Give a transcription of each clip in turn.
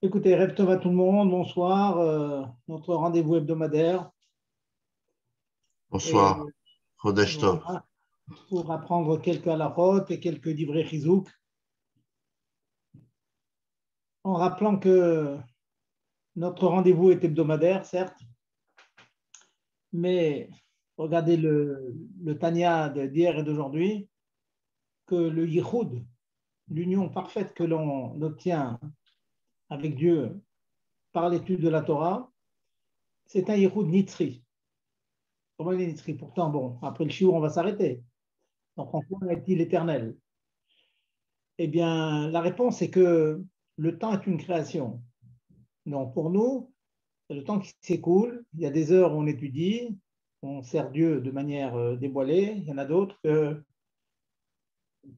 Écoutez, Rev Tov à tout le monde, bonsoir. Notre rendez-vous hebdomadaire. Et Bonsoir, Chodesh Tov. voilà, pour apprendre quelques halachot et quelques divrei chizouk, en rappelant que notre rendez-vous est hebdomadaire, certes, mais regardez le Tanya d'hier et d'aujourd'hui, que le yichud, l'union parfaite que l'on obtient avec Dieu par l'étude de la Torah, c'est un yichud nitzri. Comment il est nitzri? Pourtant, bon, après le shiur, on va s'arrêter. Donc, en quoi est-il éternel? Eh bien, la réponse est que le temps est une création. Donc, pour nous, c'est le temps qui s'écoule. Il y a des heures où on étudie, on sert Dieu de manière dévoilée. Il y en a d'autres que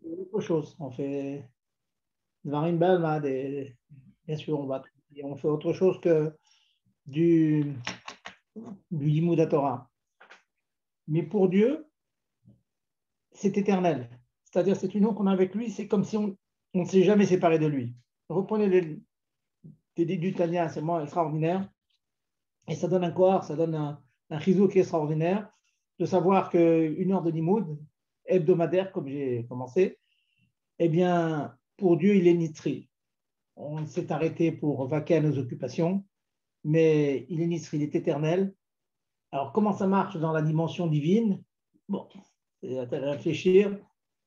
c'est autre chose. On fait Dvarim Balma, bien sûr, on fait autre chose que du, du Limud Torah. Mais pour Dieu, c'est éternel. C'est-à-dire, cette union qu'on a avec lui, c'est comme si on ne s'est jamais séparé de lui. Reprenez les du Tanya, c'est vraiment extraordinaire. Et ça donne un quoi? Ça donne un réseau qui est extraordinaire de savoir qu'une heure de limoud hebdomadaire, comme j'ai commencé, eh bien, pour Dieu, il est nitri. On s'est arrêté pour vaquer à nos occupations, mais il est nitri, il est éternel. Alors, comment ça marche dans la dimension divine? Bon, c'est à réfléchir.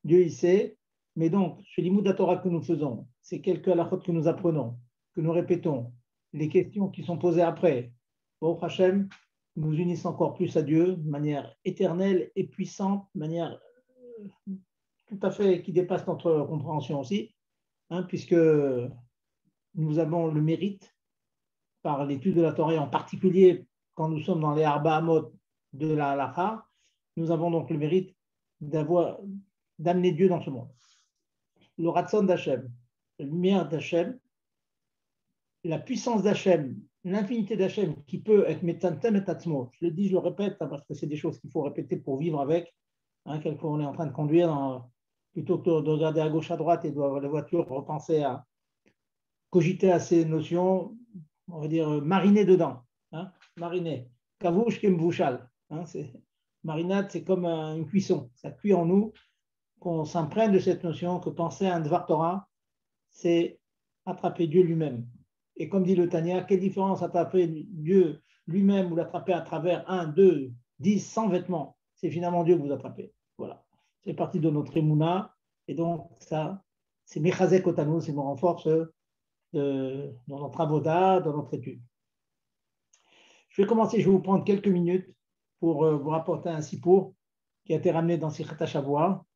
Dieu, il sait. Mais donc, ce limoud de la Torah que nous faisons, c'est quelques halachot que nous apprenons, que nous répétons, les questions qui sont posées après. Bon, Hachem, nous unissent encore plus à Dieu de manière éternelle et puissante, de manière tout à fait qui dépasse notre compréhension aussi, hein, puisque nous avons le mérite, par l'étude de la Torah, en particulier quand nous sommes dans les Arba Amot de la Halacha, nous avons donc le mérite d'amener Dieu dans ce monde. Le Ratzon d'Hachem, la lumière d'Hachem, la puissance d'Hachem, l'infinité d'Hachem qui peut être metantem et atzmo. Je le dis, je le répète, hein, parce que c'est des choses qu'il faut répéter pour vivre avec. Hein, quelquefois, on est en train de conduire, plutôt que de regarder à gauche, à droite et de voir la voiture, repenser à cogiter à ces notions, on va dire mariner dedans. Hein, mariner. Kavouch kemvouchal. Hein, marinade, c'est comme une cuisson. Ça cuit en nous, qu'on s'imprègne de cette notion que penser à un Dvar Torah, c'est attraper Dieu lui-même. Et comme dit le Tanya, quelle différence attraper Dieu lui-même ou l'attraper à travers 1, 2, 10, 100 vêtements? C'est finalement Dieu que vous attrapez. Voilà. C'est partie de notre émouna. Et donc, ça, c'est Mechazek Otanu, c'est mon renforce dans notre avoda, dans notre étude. Je vais commencer, je vais vous prendre quelques minutes pour vous rapporter un sipour qui a été ramené dans Sichat Shavua.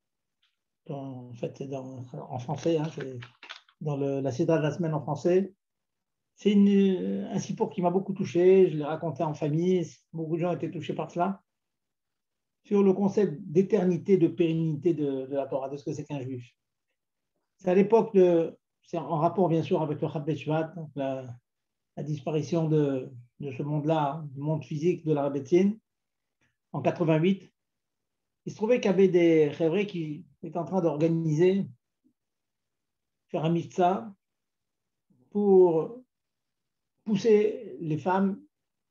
En fait, c'est en français, hein, c'est dans la Sidra de la semaine en français. C'est un sipour qui m'a beaucoup touché, je l'ai raconté en famille, beaucoup de gens étaient touchés par cela, sur le concept d'éternité, de pérennité de la Torah, de ce que c'est qu'un juif. C'est à l'époque c'est en rapport bien sûr avec le Chab Shvat, la disparition de ce monde-là, du monde physique de la Rabbetzin, en 88. Il se trouvait qu'il y avait des Révrés qui étaient en train d'organiser, faire un mitzvah pour pousser les femmes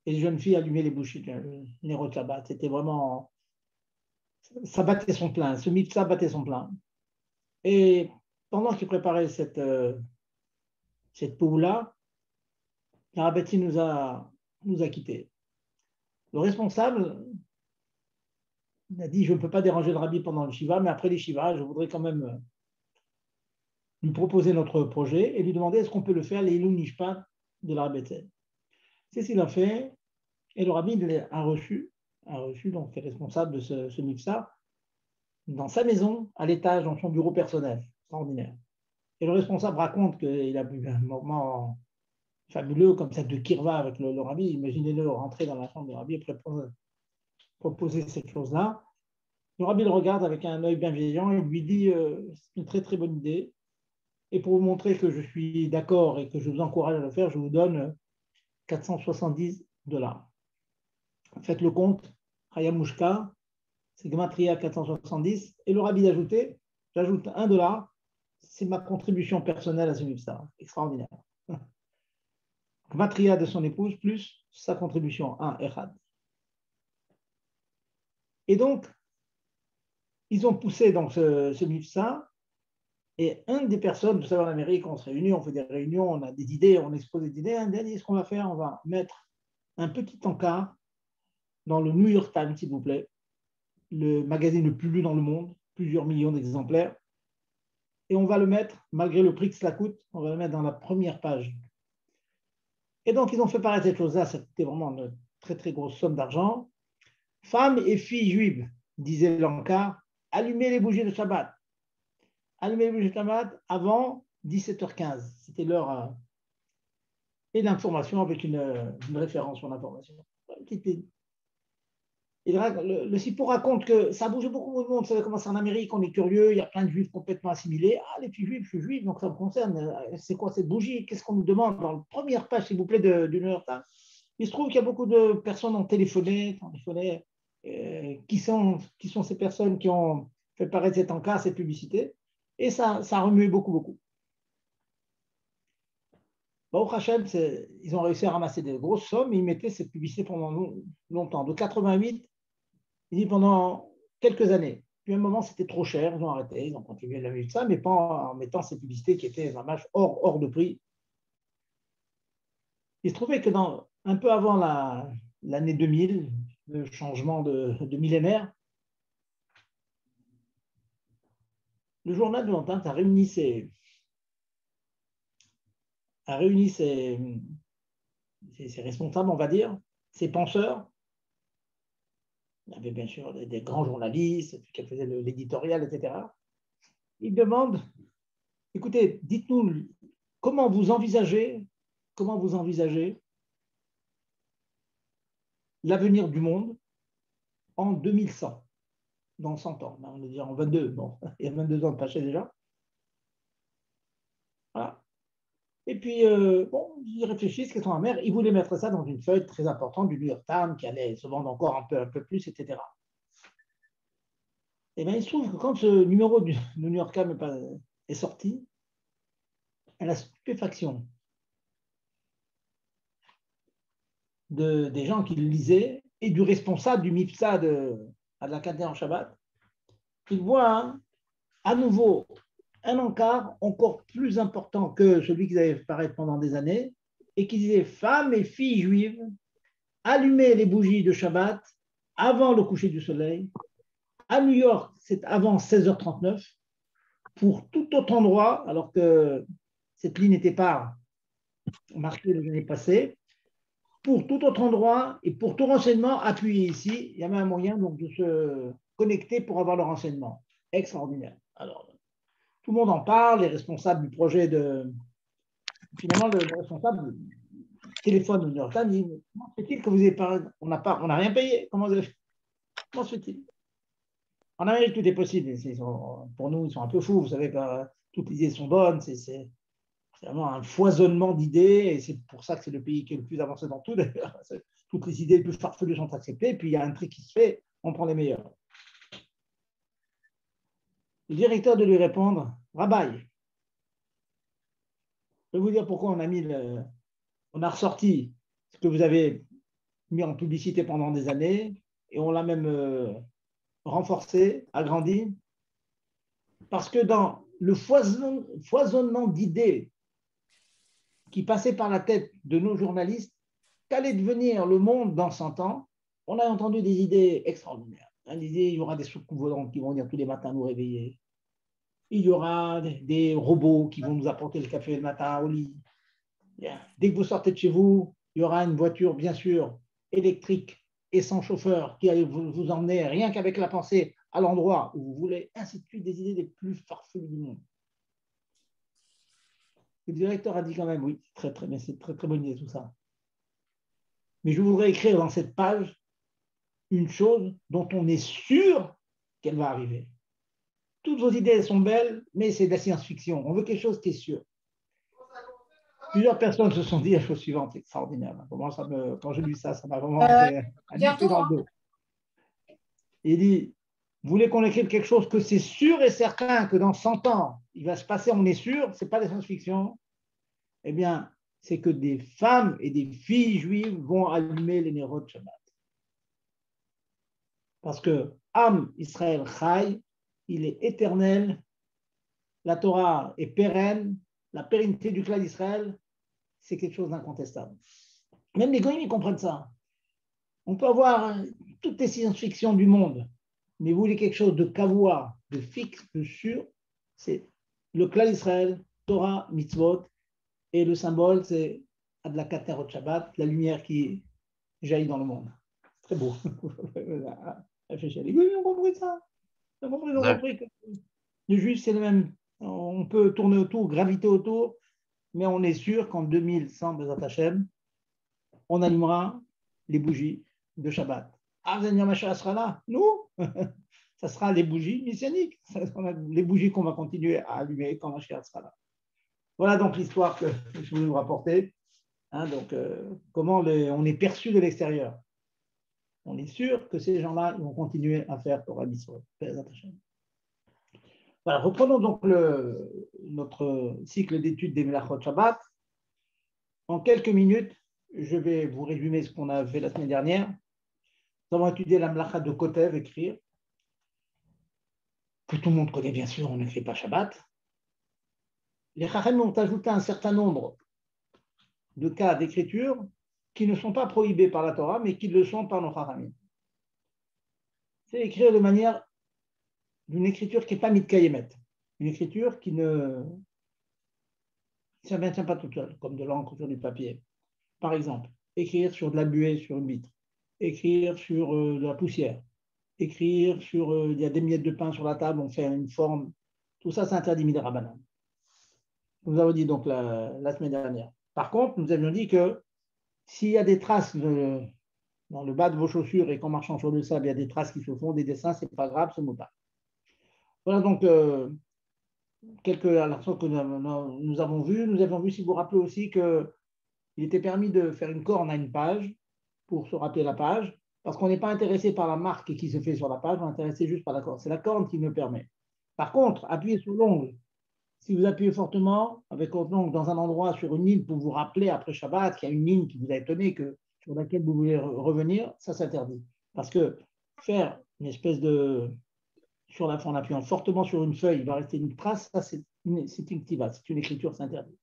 et les jeunes filles à allumer les bougies, les Nérot Shabbat. C'était vraiment, ça battait son plein, ce mitzvah battait son plein. Et pendant qu'ils préparaient cette poule-là, la Rabbetzin nous a quittés. Le responsable a dit, je ne peux pas déranger le rabbi pendant le shiva, mais après les shivas, je voudrais quand même lui proposer notre projet et lui demander est-ce qu'on peut le faire, les Ilou Nishpat de la Rabbetzin. C'est ce qu'il a fait, et le rabbi a reçu donc le responsable de ce mitzvah, dans sa maison, à l'étage, dans son bureau personnel. Extraordinaire. Et le responsable raconte qu'il a eu un moment fabuleux, comme ça, de kirva avec le rabbi. Imaginez-le rentrer dans la chambre du rabbi et proposer cette chose-là. Le rabbi le regarde avec un œil bienveillant et lui dit c'est une très très bonne idée. Et pour vous montrer que je suis d'accord et que je vous encourage à le faire, je vous donne $470. Faites le compte, Hayamushka, c'est Gematria 470. Et le rabbi d'ajouter, j'ajoute $1, c'est ma contribution personnelle à ce mitzvah. Extraordinaire. Gematria de son épouse, plus sa contribution, un Echad. Et donc, ils ont poussé donc ce MIFSA, et une des personnes, vous savez, en Amérique, on se réunit, on fait des réunions, on a des idées, on expose des idées. Un dernier, ce qu'on va faire, on va mettre un petit encart dans le New York Times, s'il vous plaît, le magazine le plus lu dans le monde, plusieurs millions d'exemplaires, et on va le mettre, malgré le prix que cela coûte, on va le mettre dans la première page. Et donc, ils ont fait paraître cette chose-là, c'était vraiment une très, très grosse somme d'argent. Femmes et filles juives, disait l'encart, allumez les bougies de Shabbat. Allumez les bougies de Shabbat avant 17h15. C'était l'heure et l'information avec une référence sur l'information. Le Sippo raconte que ça bouge beaucoup de monde. Vous savez comment c'est en Amérique, on est curieux, il y a plein de juifs complètement assimilés. Ah, les filles juives, je suis juif, donc ça me concerne. C'est quoi cette bougie? Qu'est-ce qu'on nous demande dans la première page, s'il vous plaît, du New York Times? Il se trouve qu'il y a beaucoup de personnes ont téléphoné qui sont ces personnes qui ont fait paraître cet encart, cette publicité, et ça a remué beaucoup, beaucoup. Baruch Hashem, ils ont réussi à ramasser des grosses sommes, et ils mettaient cette publicité pendant longtemps. De 88, il dit pendant quelques années. Puis à un moment, c'était trop cher, ils ont arrêté, ils ont continué la vie de ça, mais pas en mettant ces publicités qui étaient vraiment hors de prix. Il se trouvait que un peu avant l'année 2000, le changement de millénaire, le journal de l'Entente a réuni ses responsables, on va dire, ses penseurs. Il y avait bien sûr des grands journalistes qui faisaient l'éditorial, etc. Ils demandent, écoutez, dites-nous comment vous envisagez l'avenir du monde en 2100, dans 100 ans. On va dire en 22, bon, il y a 22 ans de passé déjà. Voilà. Et puis, bon, ils réfléchissent, qu'est-ce qu'on va faire? Ils voulaient mettre ça dans une feuille très importante du New York Times qui allait se vendre encore un peu plus, etc. Et bien, il se trouve que quand ce numéro du New York Times est sorti, à la stupéfaction des gens qui le lisaient et du responsable du MIPSA de la Cadre en Shabbat, ils voient à nouveau un encart encore plus important que celui qu'ils avaient fait paraître pendant des années et qui disait femmes et filles juives, allumez les bougies de Shabbat avant le coucher du soleil. À New York, c'est avant 16h39. Pour tout autre endroit, alors que cette ligne n'était pas marquée l'année passée, pour tout autre endroit et pour tout renseignement, appuyez ici. Il y avait un moyen donc de se connecter pour avoir le renseignement. Extraordinaire. Alors, tout le monde en parle, les responsables du projet Finalement, le responsable téléphone au New York Times dit comment se fait-il que vous ayez pas. On n'a rien payé. Comment se fait-il? En Amérique, tout est possible. Pour nous, ils sont un peu fous. Vous savez que toutes les idées sont bonnes. C'est vraiment un foisonnement d'idées. Et c'est pour ça que c'est le pays qui est le plus avancé dans tout, d'ailleurs. Toutes les idées les plus farfelues sont acceptées. Puis il y a un tri qui se fait. On prend les meilleurs. Le directeur de lui répondre Rabbi, je vais vous dire pourquoi on a ressorti ce que vous avez mis en publicité pendant des années et on l'a même renforcé, agrandi, parce que dans le foisonnement d'idées qui passait par la tête de nos journalistes, qu'allait devenir le monde dans 100 ans, on a entendu des idées extraordinaires. Il y aura des soucoupes volantes qui vont venir tous les matins nous réveiller. Il y aura des robots qui vont nous apporter le café le matin au lit. Dès que vous sortez de chez vous, il y aura une voiture, bien sûr, électrique et sans chauffeur qui allait vous emmener rien qu'avec la pensée à l'endroit où vous voulez, ainsi de suite, des idées les plus farfelues du monde. Le directeur a dit quand même, oui, très, très, mais c'est très, très bonne idée tout ça. Mais je voudrais écrire dans cette page une chose dont on est sûr qu'elle va arriver. Toutes vos idées sont belles, mais c'est de la science-fiction. On veut quelque chose qui est sûr. Plusieurs personnes se sont dit la chose suivante, c'est extraordinaire. Quand j'ai lu ça, ça m'a vraiment fait un effet dans le dos. Il dit, vous voulez qu'on écrive quelque chose que c'est sûr et certain que dans 100 ans, il va se passer, on est sûr, ce n'est pas de science-fiction. Eh bien, c'est que des femmes et des filles juives vont allumer les Nerot Shabbat. Parce que Am Israël Chai, il est éternel, la Torah est pérenne, la pérennité du clan d'Israël, c'est quelque chose d'incontestable. Même les goyim, ils comprennent ça. On peut avoir toutes les science-fiction du monde, mais vous voulez quelque chose de kavua, de fixe, de sûr, c'est le clan d'Israël, Torah, mitzvot, et le symbole, c'est Adlakat Nerot Shabbat, la lumière qui jaillit dans le monde. C'est très beau. Les goyim ont compris ça. Ils ont compris que le juif, c'est le même. On peut tourner autour, graviter autour, mais on est sûr qu'en 2100, Bezat Hashem, on allumera les bougies de Shabbat. Ah, vous allez dire, Mashiach sera là? Nous, ça sera les bougies messianiques, les bougies qu'on va continuer à allumer quand Mashiach sera là. Voilà donc l'histoire que je voulais vous rapporter. Hein, donc, comment on est perçu de l'extérieur. On est sûr que ces gens-là, ils vont continuer à faire Torah Mitzvot. Voilà, reprenons donc notre cycle d'études des Melachot Shabbat. En quelques minutes, je vais vous résumer ce qu'on a fait la semaine dernière. Nous avons étudié la Melacha de Kotev, écrire, que tout le monde connaît bien sûr, on n'écrit pas Shabbat. Les Chachamim ont ajouté un certain nombre de cas d'écriture qui ne sont pas prohibés par la Torah, mais qui le sont par nos Chachamim. C'est écrire de manière d'une écriture qui n'est pas mitkayemet, une écriture qui ne tient pas toute seule, comme de l'encre sur du papier. Par exemple, écrire sur de la buée sur une vitre, écrire sur de la poussière, écrire sur, il y a des miettes de pain sur la table, on fait une forme, tout ça c'est interdit midera banane. Nous avons dit donc la semaine dernière. Par contre, nous avions dit que s'il y a des traces dans le bas de vos chaussures et qu'en marchant sur le sable, il y a des traces qui se font, des dessins, c'est pas grave, ce mot pas. Voilà donc quelques leçons que nous avons vues. Nous avons vu, si vous vous rappelez aussi, qu'il était permis de faire une corne à une page pour se rappeler la page, parce qu'on n'est pas intéressé par la marque qui se fait sur la page, on est intéressé juste par la corne. C'est la corne qui me permet. Par contre, appuyez sur l'ongle. Si vous appuyez fortement avec votre ongle dans un endroit sur une ligne pour vous rappeler après Shabbat qu'il y a une ligne qui vous a étonné, sur laquelle vous voulez revenir, ça s'interdit. Parce que faire une espèce de sur la fin en appuyant fortement sur une feuille, il va rester une trace, ça c'est une ktiva, c'est une écriture, c'est interdit.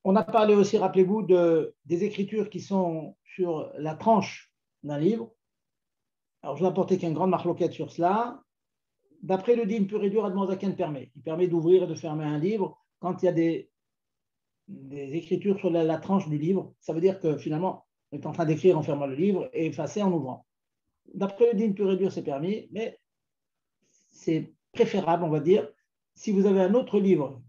On a parlé aussi, rappelez-vous, des écritures qui sont sur la tranche d'un livre. Alors je vais apporter qu'une grande marloquette sur cela. D'après le din pur et dur, Admor Zaken permet. Il permet d'ouvrir et de fermer un livre quand il y a des écritures sur la tranche du livre. Ça veut dire que finalement, on est en train d'écrire en fermant le livre et effacer en ouvrant. D'après le din pur et dur, c'est permis, mais c'est préférable, on va dire, si vous avez un autre livre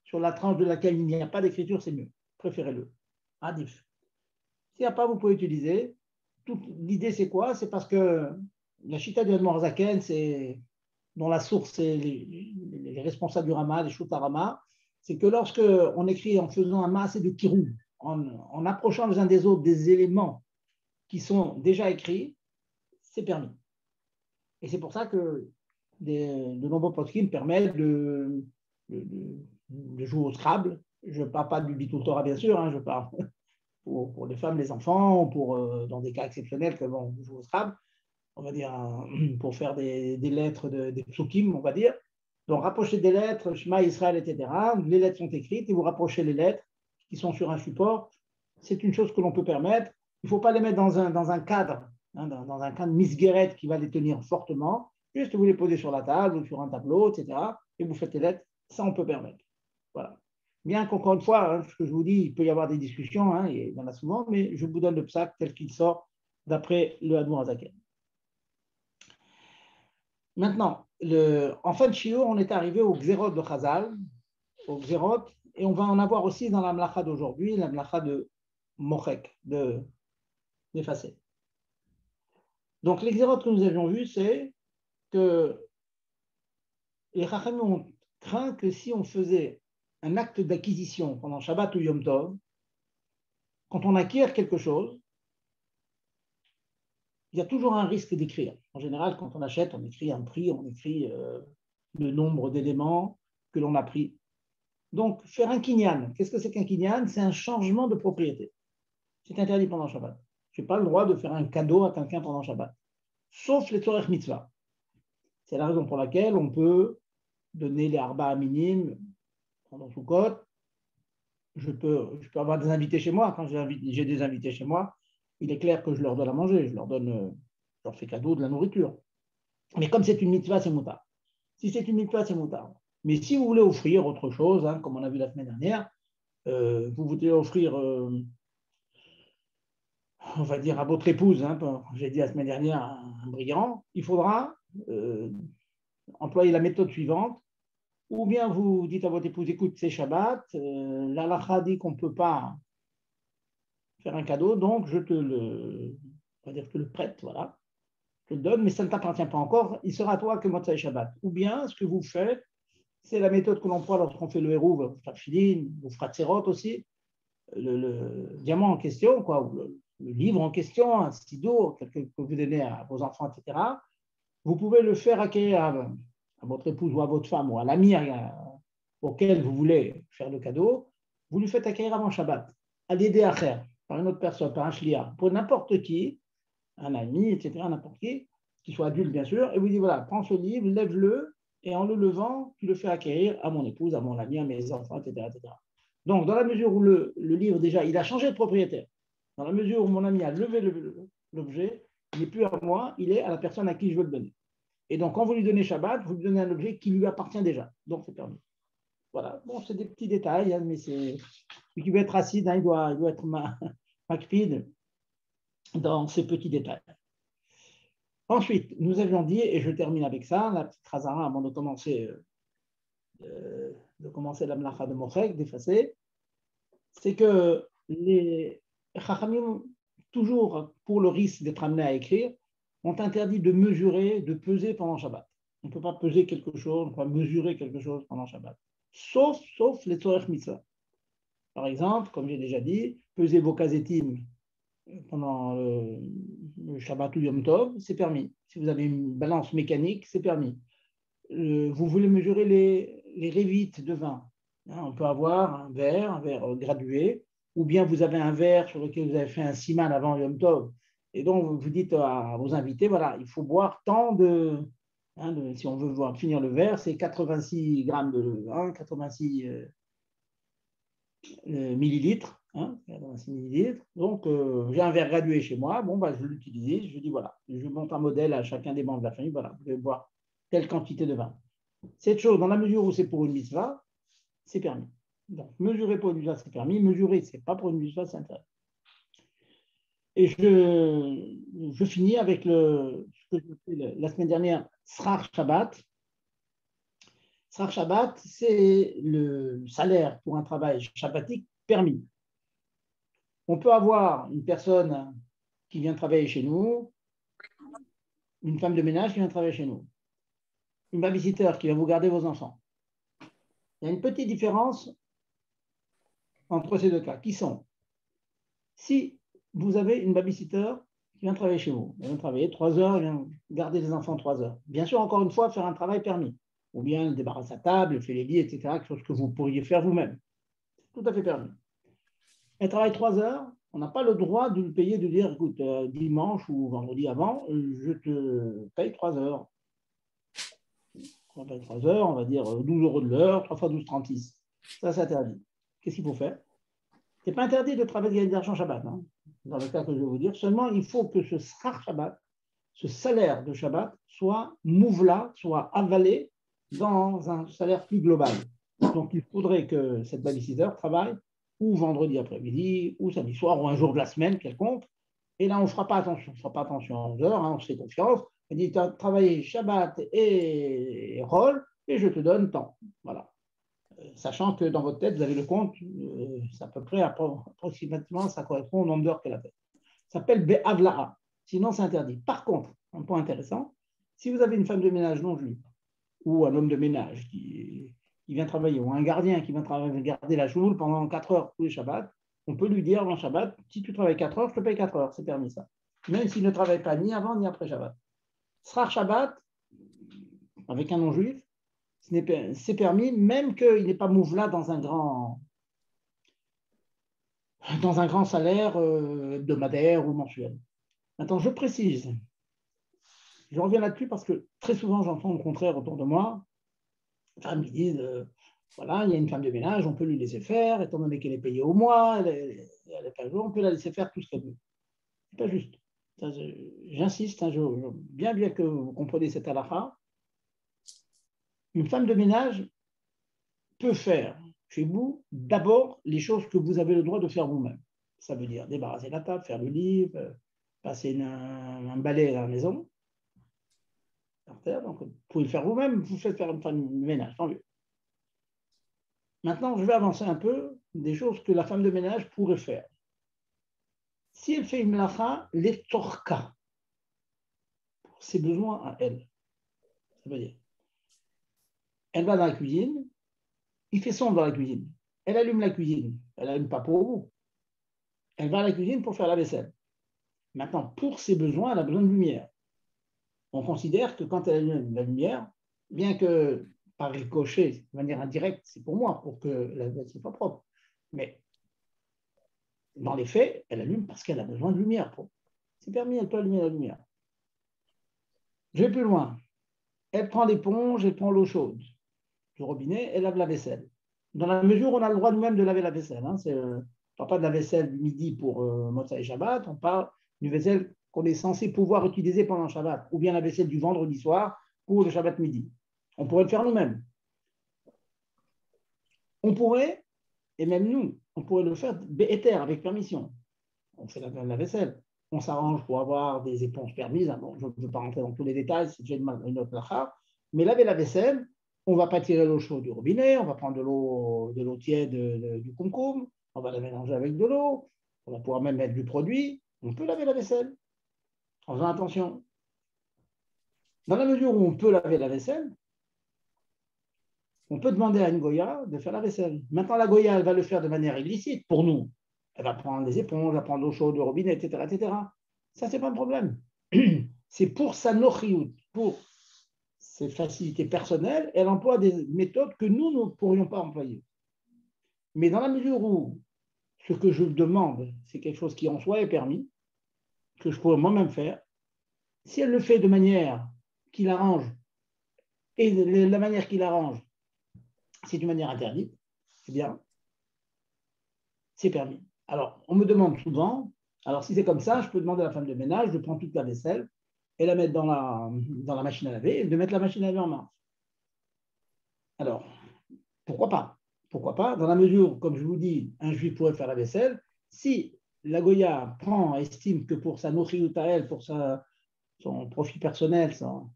sur la tranche de laquelle il n'y a pas d'écriture, c'est mieux. Préférez-le. Adif. S'il n'y a pas, vous pouvez utiliser. L'idée, c'est quoi? C'est parce que la chita de Admor Zaken, c'est dont la source, c'est les responsables du Rama, les Rama, c'est que lorsque on écrit en faisant un massé de kirou, en approchant les uns des autres des éléments qui sont déjà écrits, c'est permis. Et c'est pour ça que de nombreux poskim permettent de jouer au Scrabble. Je ne parle pas du Bitul Torah, bien sûr, hein, je parle pour les femmes, les enfants, dans des cas exceptionnels que vont jouer au Scrabble, on va dire, pour faire des lettres, des psukim, on va dire. Donc, rapprochez des lettres, Shema Israël, etc. Les lettres sont écrites et vous rapprochez les lettres qui sont sur un support. C'est une chose que l'on peut permettre. Il ne faut pas les mettre dans un cadre, hein, dans un cadre misguérette qui va les tenir fortement. Juste vous les posez sur la table ou sur un tableau, etc. Et vous faites les lettres. Ça, on peut permettre. Voilà. Bien qu'encore une fois, hein, ce que je vous dis, il peut y avoir des discussions, hein, il y en a souvent, mais je vous donne le psaque tel qu'il sort d'après le Admor Azaken. Maintenant, en fin de shiur, on est arrivé au Xerot de Chazal, au Xerot, et on va en avoir aussi dans la Mlacha d'aujourd'hui, la Mlacha de Mochek, d'effacer. Donc, les Xerot que nous avions vus, c'est que les Chachamim ont craint que si on faisait un acte d'acquisition pendant Shabbat ou Yom Tov, quand on acquiert quelque chose, il y a toujours un risque d'écrire. En général, quand on achète, on écrit un prix, on écrit le nombre d'éléments que l'on a pris. Donc, faire un kinyan, qu'est-ce que c'est qu'un kinyan? C'est un changement de propriété. C'est interdit pendant Shabbat. Je n'ai pas le droit de faire un cadeau à quelqu'un pendant Shabbat, sauf les tzorech mitzvah. C'est la raison pour laquelle on peut donner les arba minimes pendant Sukkot. Je peux avoir des invités chez moi. Quand j'ai des invités chez moi, il est clair que je leur donne à manger. Je leur fais cadeau de la nourriture. Mais comme c'est une mitzvah, c'est moutard. Si c'est une mitzvah, c'est moutard. Mais si vous voulez offrir autre chose, hein, comme on a vu la semaine dernière, vous voulez offrir, on va dire, à votre épouse, hein, j'ai dit la semaine dernière, un brillant, il faudra employer la méthode suivante. Ou bien vous dites à votre épouse, écoute, c'est Shabbat, l'halakha dit qu'on ne peut pas faire un cadeau, donc je te le prête, voilà. Je te le donne, mais ça ne t'appartient pas encore, il sera à toi que Motzai Shabbat. Ou bien, ce que vous faites, c'est la méthode que l'on prend lorsqu'on fait le hérouv, vous faites filin, vous faites serot aussi, le diamant en question, quoi, ou le livre en question, un sido, quelque que vous donnez à vos enfants, etc. Vous pouvez le faire acquérir à votre épouse ou à votre femme ou à l'ami auquel vous voulez faire le cadeau, vous lui faites acquérir avant Shabbat, à l'aider à faire, par une autre personne, par un shliach, pour n'importe qui, un ami, etc., n'importe qui soit adulte bien sûr, et vous dites voilà, prends ce livre, lève-le, et en le levant, tu le fais acquérir à mon épouse, à mon ami, à mes enfants, etc., etc. Donc, dans la mesure où le livre, déjà, il a changé de propriétaire, dans la mesure où mon ami a levé l'objet, il n'est plus à moi, il est à la personne à qui je veux le donner. Et donc, quand vous lui donnez Shabbat, vous lui donnez un objet qui lui appartient déjà. Donc, c'est permis. Voilà. Bon, c'est des petits détails, hein, mais c'est celui qui veut être acide, hein, il doit être macpide dans ces petits détails. Ensuite, nous avions dit, et je termine avec ça, la petite Khazara avant de commencer la mlacha de Mochek, d'effacer, c'est que les Chachamim, toujours pour le risque d'être amené à écrire, ont interdit de mesurer, de peser pendant Shabbat. On ne peut pas peser quelque chose, on ne peut pas mesurer quelque chose pendant Shabbat. Sauf les tzorech mitzvah. Par exemple, comme j'ai déjà dit, peser vos kazetim pendant le Shabbat ou Yom Tov, c'est permis. Si vous avez une balance mécanique, c'est permis. Vous voulez mesurer les révites de vin. Hein, on peut avoir un verre gradué, ou bien vous avez un verre sur lequel vous avez fait un siman avant Yom Tov, et donc vous dites à vos invités, voilà, il faut boire tant si on veut finir le verre, c'est 86 grammes de 86 millilitres. 86 millilitres. Donc, j'ai un verre gradué chez moi, bon, bah, je l'utilise, je dis, voilà, je monte un modèle à chacun des membres de la famille, voilà, vous devez boire telle quantité de vin. Cette chose, dans la mesure où c'est pour une mitzvah, c'est permis. Donc, mesurer pour une mitzvah, c'est permis. Mesurer, ce n'est pas pour une mitzvah, c'est interdit. Et je finis avec ce que je fais la semaine dernière, Srar Shabbat. Srar Shabbat, c'est le salaire pour un travail shabbatique permis. On peut avoir une personne qui vient travailler chez nous, une femme de ménage qui vient travailler chez nous, une babysitter qui va vous garder vos enfants. Il y a une petite différence entre ces deux cas, qui sont, si vous avez une babysitter qui vient travailler chez vous, elle vient travailler 3 heures, elle vient garder les enfants 3 heures. Bien sûr, encore une fois, faire un travail permis, ou bien elle débarrasse sa table, elle fait les lits, etc., quelque chose que vous pourriez faire vous-même. Tout à fait permis. Elle travaille 3 heures, on n'a pas le droit de lui payer, de dire, écoute, dimanche ou vendredi avant, je te paye 3 heures. On paye 3 heures, on va dire 12 euros de l'heure, 3 fois 12,36. Ça, c'est interdit. Qu'est-ce qu'il faut faire? Ce n'est pas interdit de travailler avec de l'argent Shabbat, hein, dans le cas que je vais vous dire. Seulement, il faut que ce srar Shabbat, ce salaire de Shabbat, soit mouvla, soit avalé dans un salaire plus global. Donc, il faudrait que cette babysitter travaille ou vendredi après-midi, ou samedi soir, ou un jour de la semaine quelconque. Et là, on ne fera pas attention. On ne fera pas attention à 11 heures, hein, on se fait confiance. On dit, tu as travaillé Shabbat et Rol, et je te donne tant. Voilà. Sachant que dans votre tête, vous avez le compte, c'est à peu près approximativement, ça correspond au nombre d'heures qu'elle a fait. Ça s'appelle Be'avla'a. Sinon, c'est interdit. Par contre, un point intéressant, si vous avez une femme de ménage non juive, ou un homme de ménage qui vient travailler, ou un gardien qui vient garder la choule pendant 4 heures tous les Shabbats, on peut lui dire avant Shabbat, si tu travailles 4 heures, je te paye 4 heures, c'est permis ça. Même s'il ne travaille pas ni avant ni après Shabbat. Srar Shabbat, avec un non-juif, C'est permis, même qu'il n'est pas mouvla dans un grand salaire hebdomadaire ou mensuel. Maintenant, je précise, je reviens là-dessus parce que très souvent, j'entends le contraire autour de moi. Les femmes qui disent, voilà, il y a une femme de ménage, on peut lui laisser faire, étant donné qu'elle est payée au mois, elle est pas jour, on peut la laisser faire tout ce qu'elle veut. C'est pas juste. J'insiste, hein, bien que vous compreniez cette halakha, une femme de ménage peut faire chez vous d'abord les choses que vous avez le droit de faire vous-même. Ça veut dire débarrasser la table, faire le lit, passer un balai à la maison. Donc, vous pouvez le faire vous-même, vous faites faire une femme de ménage, tant mieux. Maintenant, je vais avancer un peu des choses que la femme de ménage pourrait faire. Si elle fait une melacha, les torka, pour ses besoins à elle. Ça veut dire, elle va dans la cuisine, il fait sombre dans la cuisine. Elle allume la cuisine. Elle n'allume pas pour vous. Elle va à la cuisine pour faire la vaisselle. Maintenant, pour ses besoins, elle a besoin de lumière. On considère que quand elle allume la lumière, bien que par ricochet, de manière indirecte, c'est pour moi, pour que la vaisselle soit propre. Mais dans les faits, elle allume parce qu'elle a besoin de lumière. C'est permis, elle peut allumer la lumière. Je vais plus loin. Elle prend l'éponge, elle prend l'eau chaude du robinet, elle lave la vaisselle. Dans la mesure où on a le droit nous-mêmes de laver la vaisselle. On ne parle pas de la vaisselle du midi pour Motzai et Shabbat, on parle d'une vaisselle qu'on est censé pouvoir utiliser pendant Shabbat, ou bien la vaisselle du vendredi soir pour le Shabbat midi. On pourrait le faire nous-mêmes. On pourrait, et même nous, on pourrait le faire béhéter, avec permission. On fait la vaisselle. On s'arrange pour avoir des éponges permises. Bon, je ne veux pas rentrer dans tous les détails, c'est déjà une autre lacha. Mais laver la vaisselle, on ne va pas tirer l'eau chaude du robinet, on va prendre de l'eau tiède du concombre, on va la mélanger avec de l'eau, on va pouvoir même mettre du produit. On peut laver la vaisselle en faisant attention. Dans la mesure où on peut laver la vaisselle, on peut demander à une Goya de faire la vaisselle. Maintenant, la Goya, elle va le faire de manière illicite pour nous. Elle va prendre des éponges, elle va prendre l'eau chaude du robinet, etc., etc. Ça, ce n'est pas un problème. C'est pour sa nochiout, pour ses facilités personnelles, elle emploie des méthodes que nous ne pourrions pas employer. Mais dans la mesure où ce que je demande, c'est quelque chose qui en soi est permis, que je pourrais moi-même faire, si elle le fait de manière qui l'arrange, et la manière qui l'arrange, c'est d'une manière interdite, eh bien, c'est permis. Alors, on me demande souvent, alors si c'est comme ça, je peux demander à la femme de ménage de prendre toute la vaisselle et la mettre dans la machine à laver et de mettre la machine à laver en marche. Alors, pourquoi pas? Pourquoi pas? Dans la mesure, comme je vous dis, un juif pourrait faire la vaisselle. Si la Goya estime que pour sa nourriture à elle, pour son profit personnel, son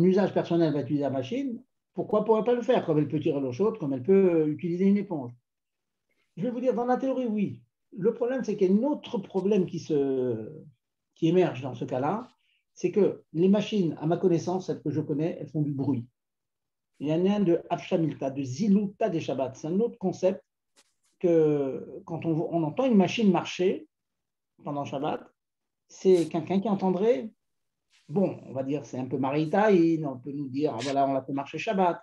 usage personnel va utiliser la machine, pourquoi ne pourrait pas le faire? Comme elle peut tirer l'eau chaude, comme elle peut utiliser une éponge. Je vais vous dire, dans la théorie, oui. Le problème, c'est qu'il y a un autre problème qui émerge dans ce cas-là, c'est que les machines, à ma connaissance, celles que je connais, elles font du bruit. Il y en a un de Afshamilta, de Ziluta des Shabbats. C'est un autre concept que quand on entend une machine marcher pendant Shabbat, c'est quelqu'un qui entendrait, bon, on va dire, c'est un peu maritaïn, on peut nous dire, ah, voilà, on l'a fait marcher Shabbat.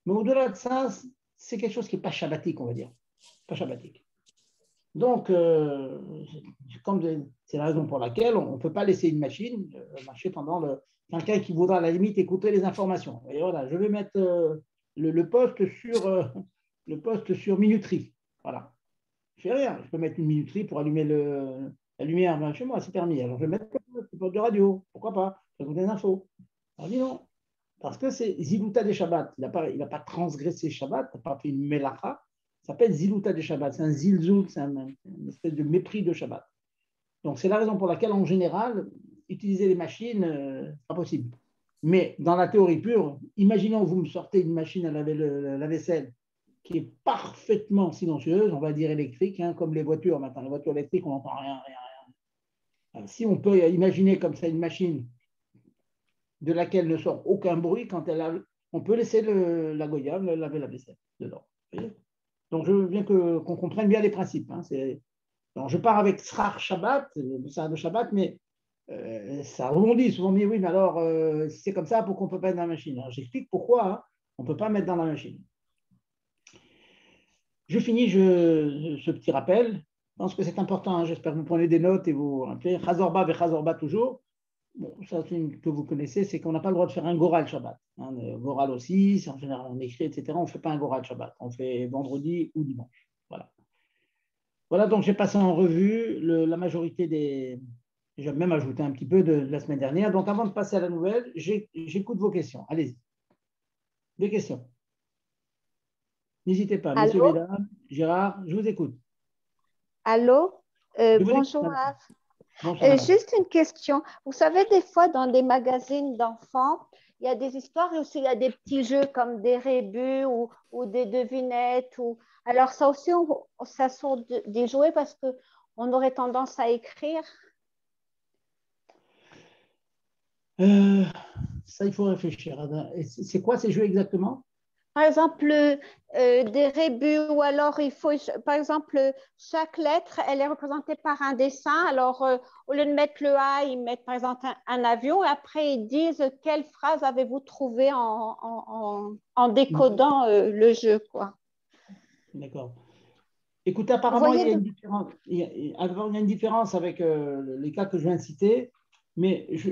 Mais au-delà de ça, c'est quelque chose qui n'est pas shabbatique, on va dire. Pas shabbatique. Donc, c'est la raison pour laquelle on ne peut pas laisser une machine marcher pendant quelqu'un qui voudra à la limite écouter les informations. Et voilà, je vais mettre le poste sur minuterie. Voilà. Je ne fais rien. Je peux mettre une minuterie pour allumer la lumière chez moi, c'est permis. Alors, je vais mettre le poste de radio. Pourquoi pas? Ça vous donne des infos. Alors, dis non. Parce que c'est Ziluta des Shabbat. Il n'a pas transgressé Shabbat, il n'a pas fait une melacha. Ça s'appelle Ziluta des Shabbat. C'est un zilzoul, c'est une espèce de mépris de Shabbat. Donc, c'est la raison pour laquelle, en général, utiliser les machines, c'est pas possible. Mais dans la théorie pure, imaginons que vous me sortez une machine à laver la vaisselle qui est parfaitement silencieuse, on va dire électrique, hein, comme les voitures maintenant. Les voitures électriques, on n'entend rien. Alors, si on peut imaginer comme ça une machine de laquelle ne sort aucun bruit, quand on peut laisser la Goya laver la vaisselle dedans. Donc, je veux bien qu'on comprenne bien les principes. Hein. Donc, je pars avec Srach Shabbat, de Shabbat, mais ça rebondit souvent. Mais oui, mais alors, si c'est comme ça, pourquoi on ne peut pas être dans la machine? Alors, j'explique pourquoi. Hein. On ne peut pas mettre dans la machine. Je finis ce petit rappel. Je pense que c'est important. Hein. J'espère que vous prenez des notes et vous rappelez. Chazorba et Chazorba toujours. Bon, ça, c'est une que vous connaissez, c'est qu'on n'a pas le droit de faire un Goral Shabbat. Hein, Goral aussi, en général, on écrit, etc. On ne fait pas un Goral Shabbat. On fait vendredi ou dimanche. Voilà. Voilà, donc j'ai passé en revue la majorité des. J'ai même ajouté un petit peu de la semaine dernière. Donc avant de passer à la nouvelle, j'écoute vos questions. Allez-y. Des questions. N'hésitez pas, messieurs, Allô? mesdames, Gérard, je vous écoute. Allô? Je vous écoute, Bonjour, madame. Rav. Bonjour, madame. Juste une question. Vous savez, des fois, dans des magazines d'enfants, il y a des histoires et aussi il y a des petits jeux comme des rébus ou des devinettes. Alors, ça aussi, ça sort des jouets parce qu'on aurait tendance à écrire. Euh, Ça, il faut réfléchir. C'est quoi ces jeux exactement? Par exemple, des rébus ou alors il faut, par exemple, chaque lettre, elle est représentée par un dessin. Alors, au lieu de mettre le A, ils mettent par exemple un avion et après ils disent quelle phrase avez-vous trouvé en décodant le jeu, quoi. D'accord. Écoutez, Vous apparemment, il voyez y a de... une différence. Il y a une différence avec les cas que je viens de citer, mais je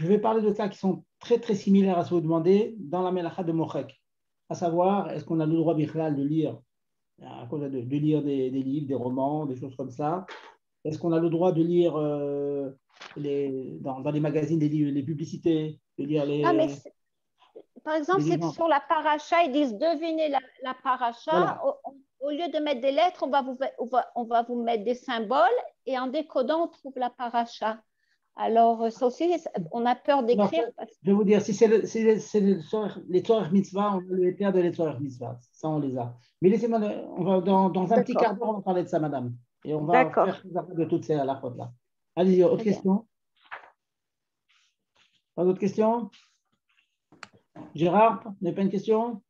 vais parler de cas qui sont très, très similaires à ce que vous demandez dans la Melacha de Mochek. À savoir, est-ce qu'on a le droit, Bichlal, de lire, de lire des livres, des romans, des choses comme ça? Est-ce qu'on a le droit de lire dans les magazines les publicités, de lire Non, mais par exemple, les c'est que livres? sur la paracha, ils disent devinez la paracha. Voilà. Au lieu de mettre des lettres, on va vous mettre des symboles et en décodant, on trouve la paracha. Alors, ça aussi, on a peur Alors, d'écrire. je vais vous dire, si c'est les Tzorech Mitzvah, on a le EPA de les Tzorech Mitzvah. Ça, on les a. Mais laissez-moi, on va, dans un petit D'accord, quart d'heure, on va parler de ça, madame. Et on va d'accord. faire de toutes ces à la faute là. Allez-y, autre Très bien. question? Pas d'autres questions? Gérard, vous n'avez pas une question?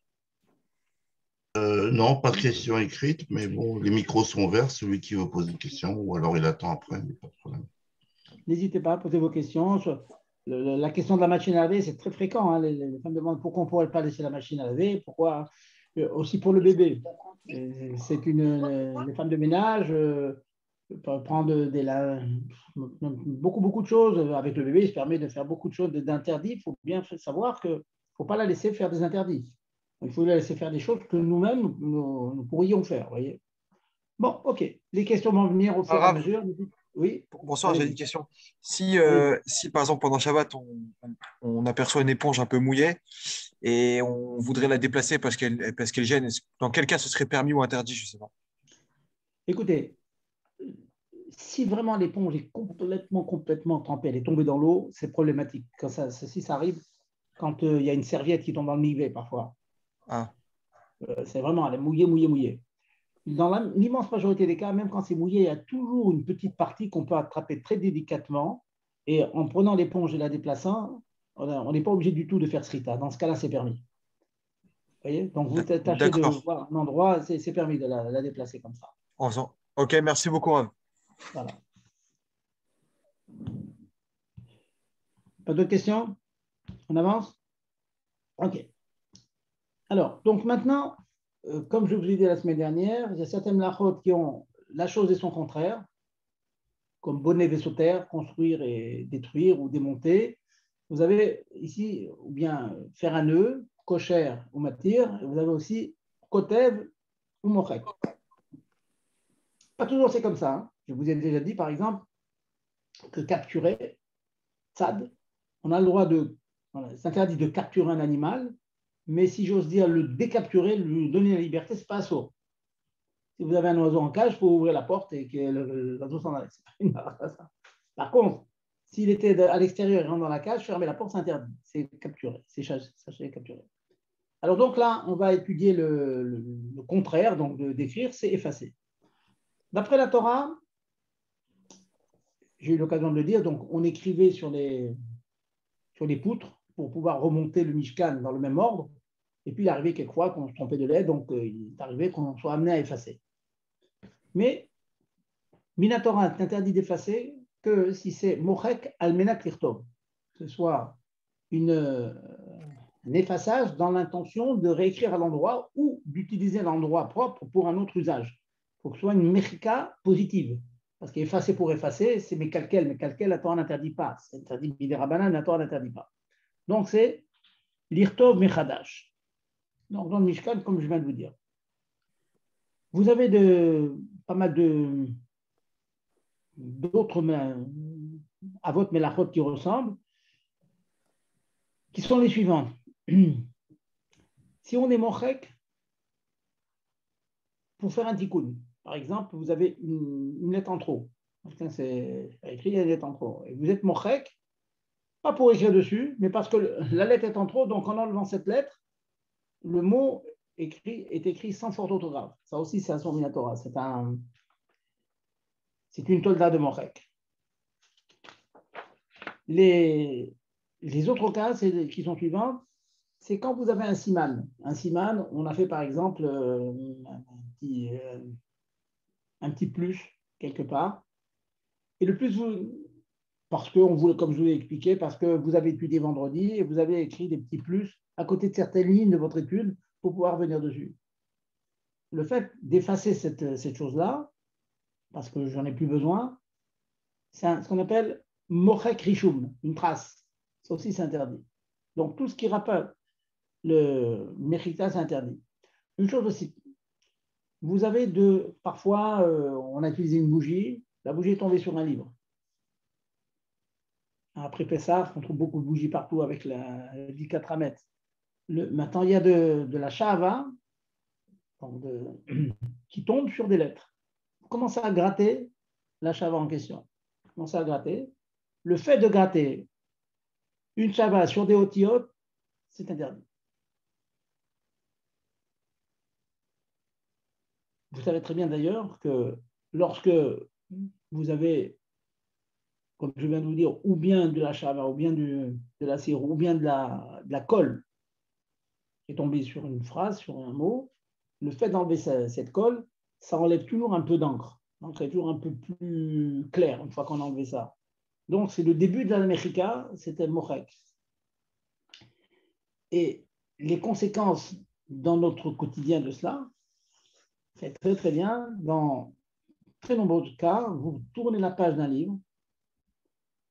Non, pas de question écrite, mais bon, les micros sont ouverts, celui qui veut poser une question, ou alors il attend après, mais pas de problème. N'hésitez pas à poser vos questions. La question de la machine à laver, c'est très fréquent. Hein. Les femmes demandent pourquoi on ne pourrait pas laisser la machine à laver, pourquoi aussi pour le bébé. Les femmes de ménage peuvent prendre beaucoup de choses avec le bébé. Il se permet de faire beaucoup de choses d'interdits. Il faut bien savoir qu'il ne faut pas la laisser faire des interdits. Il faut la laisser faire des choses que nous-mêmes, nous pourrions faire. Voyez. Bon, OK. Les questions vont venir au fur et à Rav, mesure. Oui, bonsoir, j'ai une allez-y. question. Si, Allez-y. si par exemple pendant Shabbat, on aperçoit une éponge un peu mouillée et on voudrait la déplacer parce qu'elle gêne, dans quel cas ce serait permis ou interdit, je ne sais pas. Écoutez, si vraiment l'éponge est complètement trempée, elle est tombée dans l'eau, c'est problématique. Si ça arrive, quand il y a une serviette qui tombe dans le mivet, parfois, Ah, c'est vraiment, elle est mouillée. Dans l'immense majorité des cas, même quand c'est mouillé, il y a toujours une petite partie qu'on peut attraper très délicatement. Et en prenant l'éponge et la déplaçant, on n'est pas obligé du tout de faire srita. Dans ce cas-là, c'est permis. Vous voyez. Donc, vous tâchez de d'accord. voir un endroit, c'est permis de la déplacer comme ça. Ok, merci beaucoup, Rav. Voilà. Pas d'autres questions? On avance? OK. Alors, donc maintenant, comme je vous l'ai dit la semaine dernière, il y a certaines lachotes qui ont la chose et son contraire, comme bonnet vaisseau terre, construire et détruire ou démonter. Vous avez ici, ou bien faire un nœud, kocher ou matir, et vous avez aussi kotev ou mochek. Pas toujours c'est comme ça. Hein. Je vous ai déjà dit, par exemple, que capturer, tzad, on a le droit de, voilà, c'est interdit de capturer un animal, mais si j'ose dire le décapturer, lui donner la liberté, c'est pas assaut. Si vous avez un oiseau en cage, il faut ouvrir la porte et que l'oiseau s'en aille. Par contre, s'il était à l'extérieur et rentre dans la cage, fermer la porte, c'est interdit. C'est capturé, c'est capturé. Alors donc là, on va étudier le contraire, donc de d'écrire, c'est effacer. D'après la Torah, j'ai eu l'occasion de le dire, donc on écrivait sur les poutres pour pouvoir remonter le Mishkan dans le même ordre. Et puis il arrivait quelquefois qu'on se trompait de lettre, donc il est arrivé qu'on soit amené à effacer. Mais Minatora est interdit d'effacer que si c'est Mochek Almenat Lirtov, que ce soit un effaçage dans l'intention de réécrire à l'endroit ou d'utiliser l'endroit propre pour un autre usage. Il faut que ce soit une mechika positive. Parce qu'effacer pour effacer, c'est mekalkel. Mekalkel, la Torah n'interdit pas. C'est interdit bidérabanan, la Torah n'interdit pas. Donc, c'est l'irtov mechadash. Donc, dans le Mishkan, comme je viens de vous dire. Vous avez pas mal d'autres avot melachot qui ressemblent, qui sont les suivantes. Si on est mochek, pour faire un tikkun, par exemple, vous avez une lettre en trop. C'est écrit, il y a une lettre en trop. Et vous êtes mochek, pas pour écrire dessus, mais parce que la lettre est en trop, donc en enlevant cette lettre, le mot écrit est écrit sans faute d'orthographe. Ça aussi, c'est un son minatora. C'est une tolda de mochek. Les autres cas qui sont suivants, c'est quand vous avez un siman. Un siman, on a fait par exemple un petit plus quelque part. Et le plus, parce que, comme je vous l'ai expliqué, parce que vous avez étudié vendredi et vous avez écrit des petits plus à côté de certaines lignes de votre étude pour pouvoir venir dessus. Le fait d'effacer cette chose-là, parce que j'en ai plus besoin, c'est ce qu'on appelle mochek rishum, une trace. Ça aussi, c'est interdit. Donc, tout ce qui rappelle le mechita, c'est interdit. Une chose aussi, vous avez parfois, on a utilisé une bougie, la bougie est tombée sur un livre. Après Pessah, on trouve beaucoup de bougies partout avec la 4 à mettre. Maintenant, il y a de la shava qui tombe sur des lettres. Vous commencez à gratter la shava en question. Vous commencez à gratter. Le fait de gratter une shava sur des otiyot, c'est interdit. Vous savez très bien d'ailleurs que lorsque vous avez, comme je viens de vous dire, ou bien de la shava, ou bien de la cire, ou bien de la colle qui est tombée sur une phrase, sur un mot, le fait d'enlever cette colle, ça enlève toujours un peu d'encre. Donc c'est toujours un peu plus clair une fois qu'on a enlevé ça. Donc c'est le début de la mechika, c'était mochek. Et les conséquences dans notre quotidien de cela, c'est très très bien. Dans très nombreux cas, vous tournez la page d'un livre,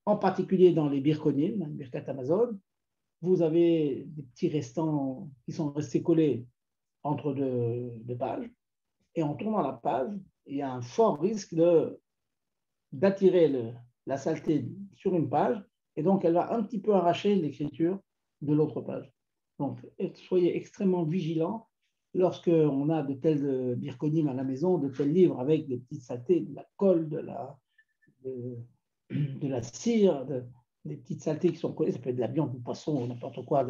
en particulier dans les birkonim, Birkat Amazon, vous avez des petits restants qui sont restés collés entre deux pages, et en tournant la page, il y a un fort risque d'attirer la saleté sur une page, et donc elle va un petit peu arracher l'écriture de l'autre page. Donc, soyez extrêmement vigilants lorsqu'on a de tels birkonim à la maison, de tels livres avec des petites saletés, de la colle, de la cire, des petites saletés qui sont collées, ça peut être de la viande, du poisson, ou n'importe quoi.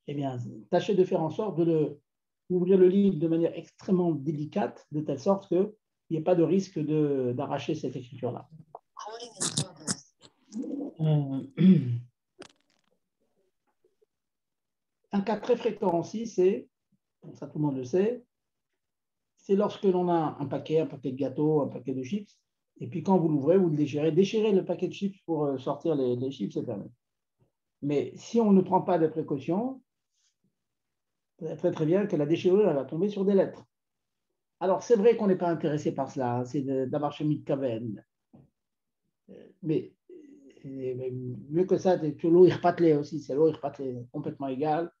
Eh bien, tâchez de faire en sorte d'ouvrir le livre de manière extrêmement délicate, de telle sorte qu'il n'y ait pas de risque d'arracher cette écriture-là. Un cas très fréquent aussi, ça tout le monde le sait, c'est lorsque l'on a un paquet de gâteaux, un paquet de chips, et puis quand vous l'ouvrez, vous le déchirez le paquet de chips pour sortir les chips, c'est permis. Mais si on ne prend pas de précautions, vous savez très très bien que la déchirure elle va tomber sur des lettres. Alors c'est vrai qu'on n'est pas intéressé par cela, c'est d'avoir chez Mitkaven. Mais mieux que ça, c'est l'eau irpatlé aussi, c'est l'eau irpatlé complètement égal,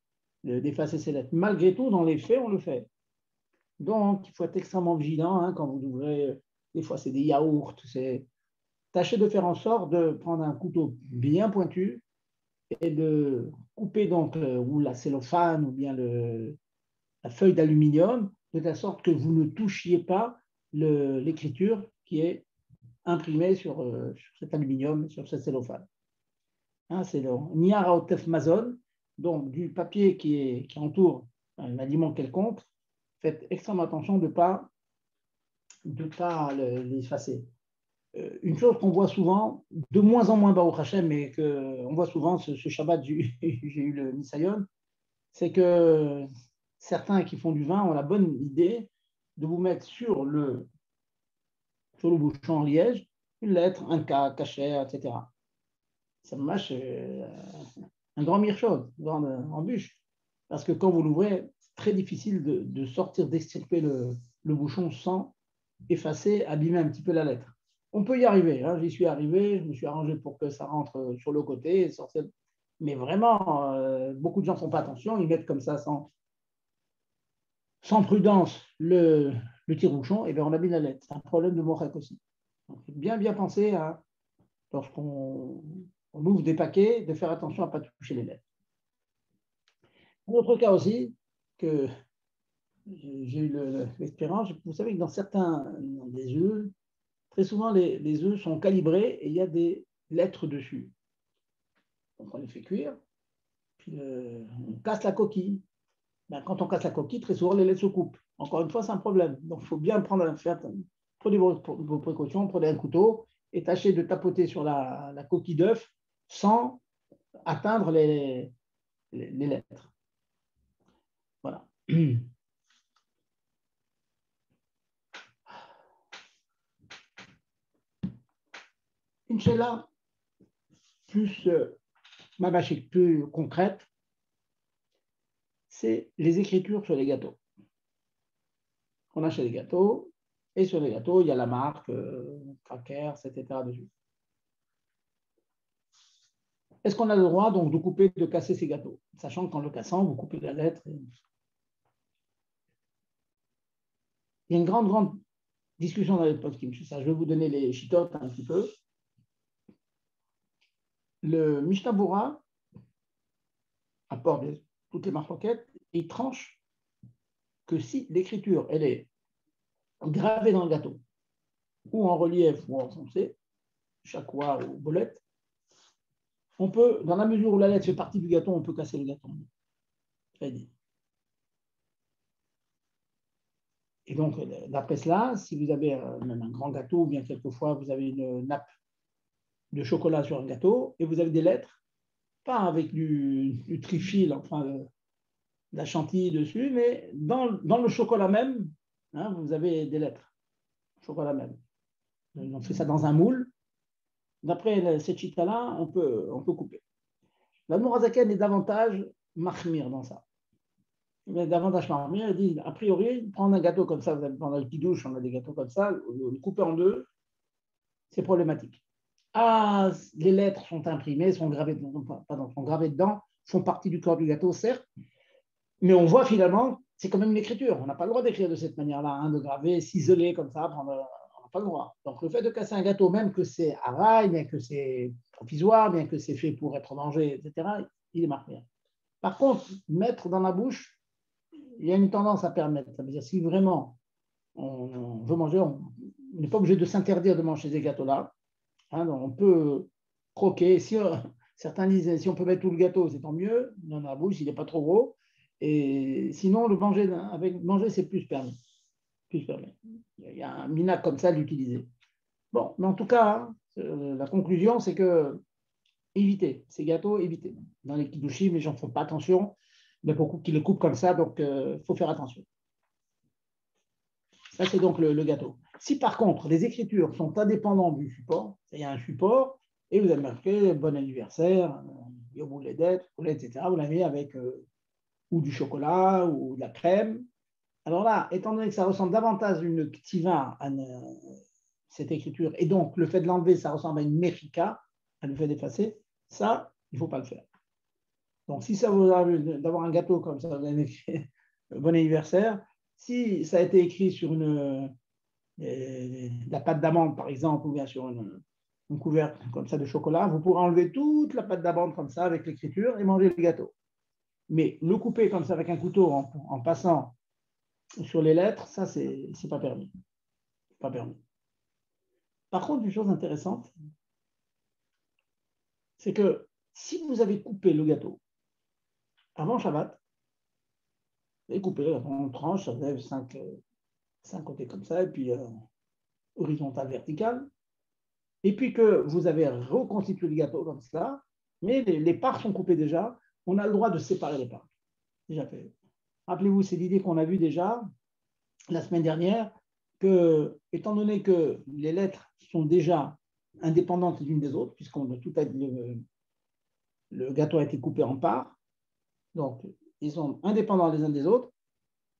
d'effacer ces lettres. Malgré tout, dans les faits, on le fait. Donc, il faut être extrêmement vigilant quand vous ouvrez. Des fois, c'est des yaourts. Tâchez de faire en sorte de prendre un couteau bien pointu et de couper donc ou la cellophane ou bien la feuille d'aluminium de telle sorte que vous ne touchiez pas l'écriture qui est imprimée sur cet aluminium, sur ce cellophane. C'est le Niara Otef Mazon, donc du papier qui entoure un aliment quelconque. Faites extrêmement attention de ne pas l'effacer. Une chose qu'on voit souvent, de moins en moins Baruch Hashem, mais qu'on voit souvent ce Shabbat, j'ai eu le Nisayon, c'est que certains qui font du vin ont la bonne idée de vous mettre sur le bouchon en liège une lettre, un cas, cachet, etc. Ça me mâche un grand mirchot, une grande embûche. parce que quand vous l'ouvrez, c'est très difficile de sortir, d'extirper le bouchon sans effacer, abîmer un petit peu la lettre. On peut y arriver, hein, j'y suis arrivé, je me suis arrangé pour que ça rentre sur le côté et sortir. Mais vraiment, beaucoup de gens ne font pas attention, ils mettent comme ça sans prudence le tire-bouchon, et bien on abîme la lettre. C'est un problème de Morek aussi. Donc, il faut bien penser à, lorsqu'on ouvre des paquets, de faire attention à ne pas toucher les lettres. Un autre cas aussi, que j'ai eu l'expérience, vous savez que dans des œufs, très souvent les œufs sont calibrés et il y a des lettres dessus. Donc on les fait cuire, puis on casse la coquille. Ben, quand on casse la coquille, très souvent les lettres se coupent. Encore une fois, c'est un problème. Donc il faut bien prenez vos précautions, prenez un couteau et tâchez de tapoter sur la coquille d'œuf sans atteindre les lettres. Voilà. Une chéla plus mabachique, plus concrète, c'est les écritures sur les gâteaux. On achète des gâteaux, et sur les gâteaux, il y a la marque, Crackers, etc. dessus. Est-ce qu'on a le droit donc de couper, de casser ces gâteaux, sachant qu'en le cassant, vous coupez la lettre. Il y a une grande discussion dans les poskim sur ça. Je vais vous donner les chitotes un petit peu. Le Mishnah Bura apporte toutes les marloquettes, il tranche que si l'écriture elle est gravée dans le gâteau, ou en relief ou en foncé, chakwa ou bolette, on peut, dans la mesure où la lettre fait partie du gâteau, on peut casser le gâteau. Très bien. Et donc, d'après cela, si vous avez même un grand gâteau, ou bien quelquefois vous avez une nappe de chocolat sur un gâteau, et vous avez des lettres, pas avec du trifil, enfin de la chantilly dessus, mais dans le chocolat même, hein, vous avez des lettres. Chocolat même. On fait ça dans un moule. D'après cette chita-là, on peut couper. L'Admour Hazaken est davantage mahmir dans ça. Il est davantage mahmir. Il dit, a priori, prendre un gâteau comme ça, vous avez pendant le kidouche, on a des gâteaux comme ça, le couper en deux, c'est problématique. Ah, les lettres sont imprimées, sont gravées dedans, font partie du corps du gâteau, certes, mais on voit finalement, c'est quand même une écriture. On n'a pas le droit d'écrire de cette manière-là, hein, de graver, ciseler comme ça, on n'a pas le droit. Donc le fait de casser un gâteau, même que c'est haraï, bien que c'est provisoire, bien que c'est fait pour être mangé, etc., il est marqué. Par contre, mettre dans la bouche, il y a une tendance à permettre. Ça veut dire si vraiment on veut manger, on n'est pas obligé de s'interdire de manger ces gâteaux-là. Hein, on peut croquer. Certains disent si on peut mettre tout le gâteau, c'est tant mieux. Dans la bouche, il n'est pas trop gros. Et sinon, manger, c'est plus permis. Il y a un mina comme ça d'utiliser. Bon, mais en tout cas, la conclusion, c'est que évitez ces gâteaux, évitez. Dans les kiddushim, les gens ne font pas attention. Il y a beaucoup qui les coupent comme ça, donc il faut faire attention. Ça, c'est donc le gâteau. Si par contre, les écritures sont indépendantes du support, il y a un support, et vous avez marqué bon anniversaire, yom houledet, etc., vous l'avez avec ou du chocolat ou de la crème. Alors là, étant donné que ça ressemble davantage à une ktiva, cette écriture, et donc le fait de l'enlever, ça ressemble à une mechika, à le fait d'effacer, ça, il ne faut pas le faire. Donc si ça vous arrive d'avoir un gâteau comme ça, vous avez écrit bon anniversaire, si ça a été écrit sur la pâte d'amande, par exemple, ou bien sur une couvercle comme ça de chocolat, vous pourrez enlever toute la pâte d'amande comme ça avec l'écriture et manger le gâteau. Mais le couper comme ça avec un couteau en passant sur les lettres, ça, c'est pas permis. Pas permis. Par contre, une chose intéressante, c'est que si vous avez coupé le gâteau avant Shabbat, vous avez coupé en tranches, ça fait 5 côtés comme ça, et puis horizontal, vertical, et puis que vous avez reconstitué le gâteau comme ça, mais les parts sont coupées déjà, on a le droit de séparer les parts. Déjà fait. Rappelez-vous, c'est l'idée qu'on a vue déjà la semaine dernière, que, étant donné que les lettres sont déjà indépendantes les unes des autres, puisqu'on a le gâteau a été coupé en parts, donc ils sont indépendants les uns des autres,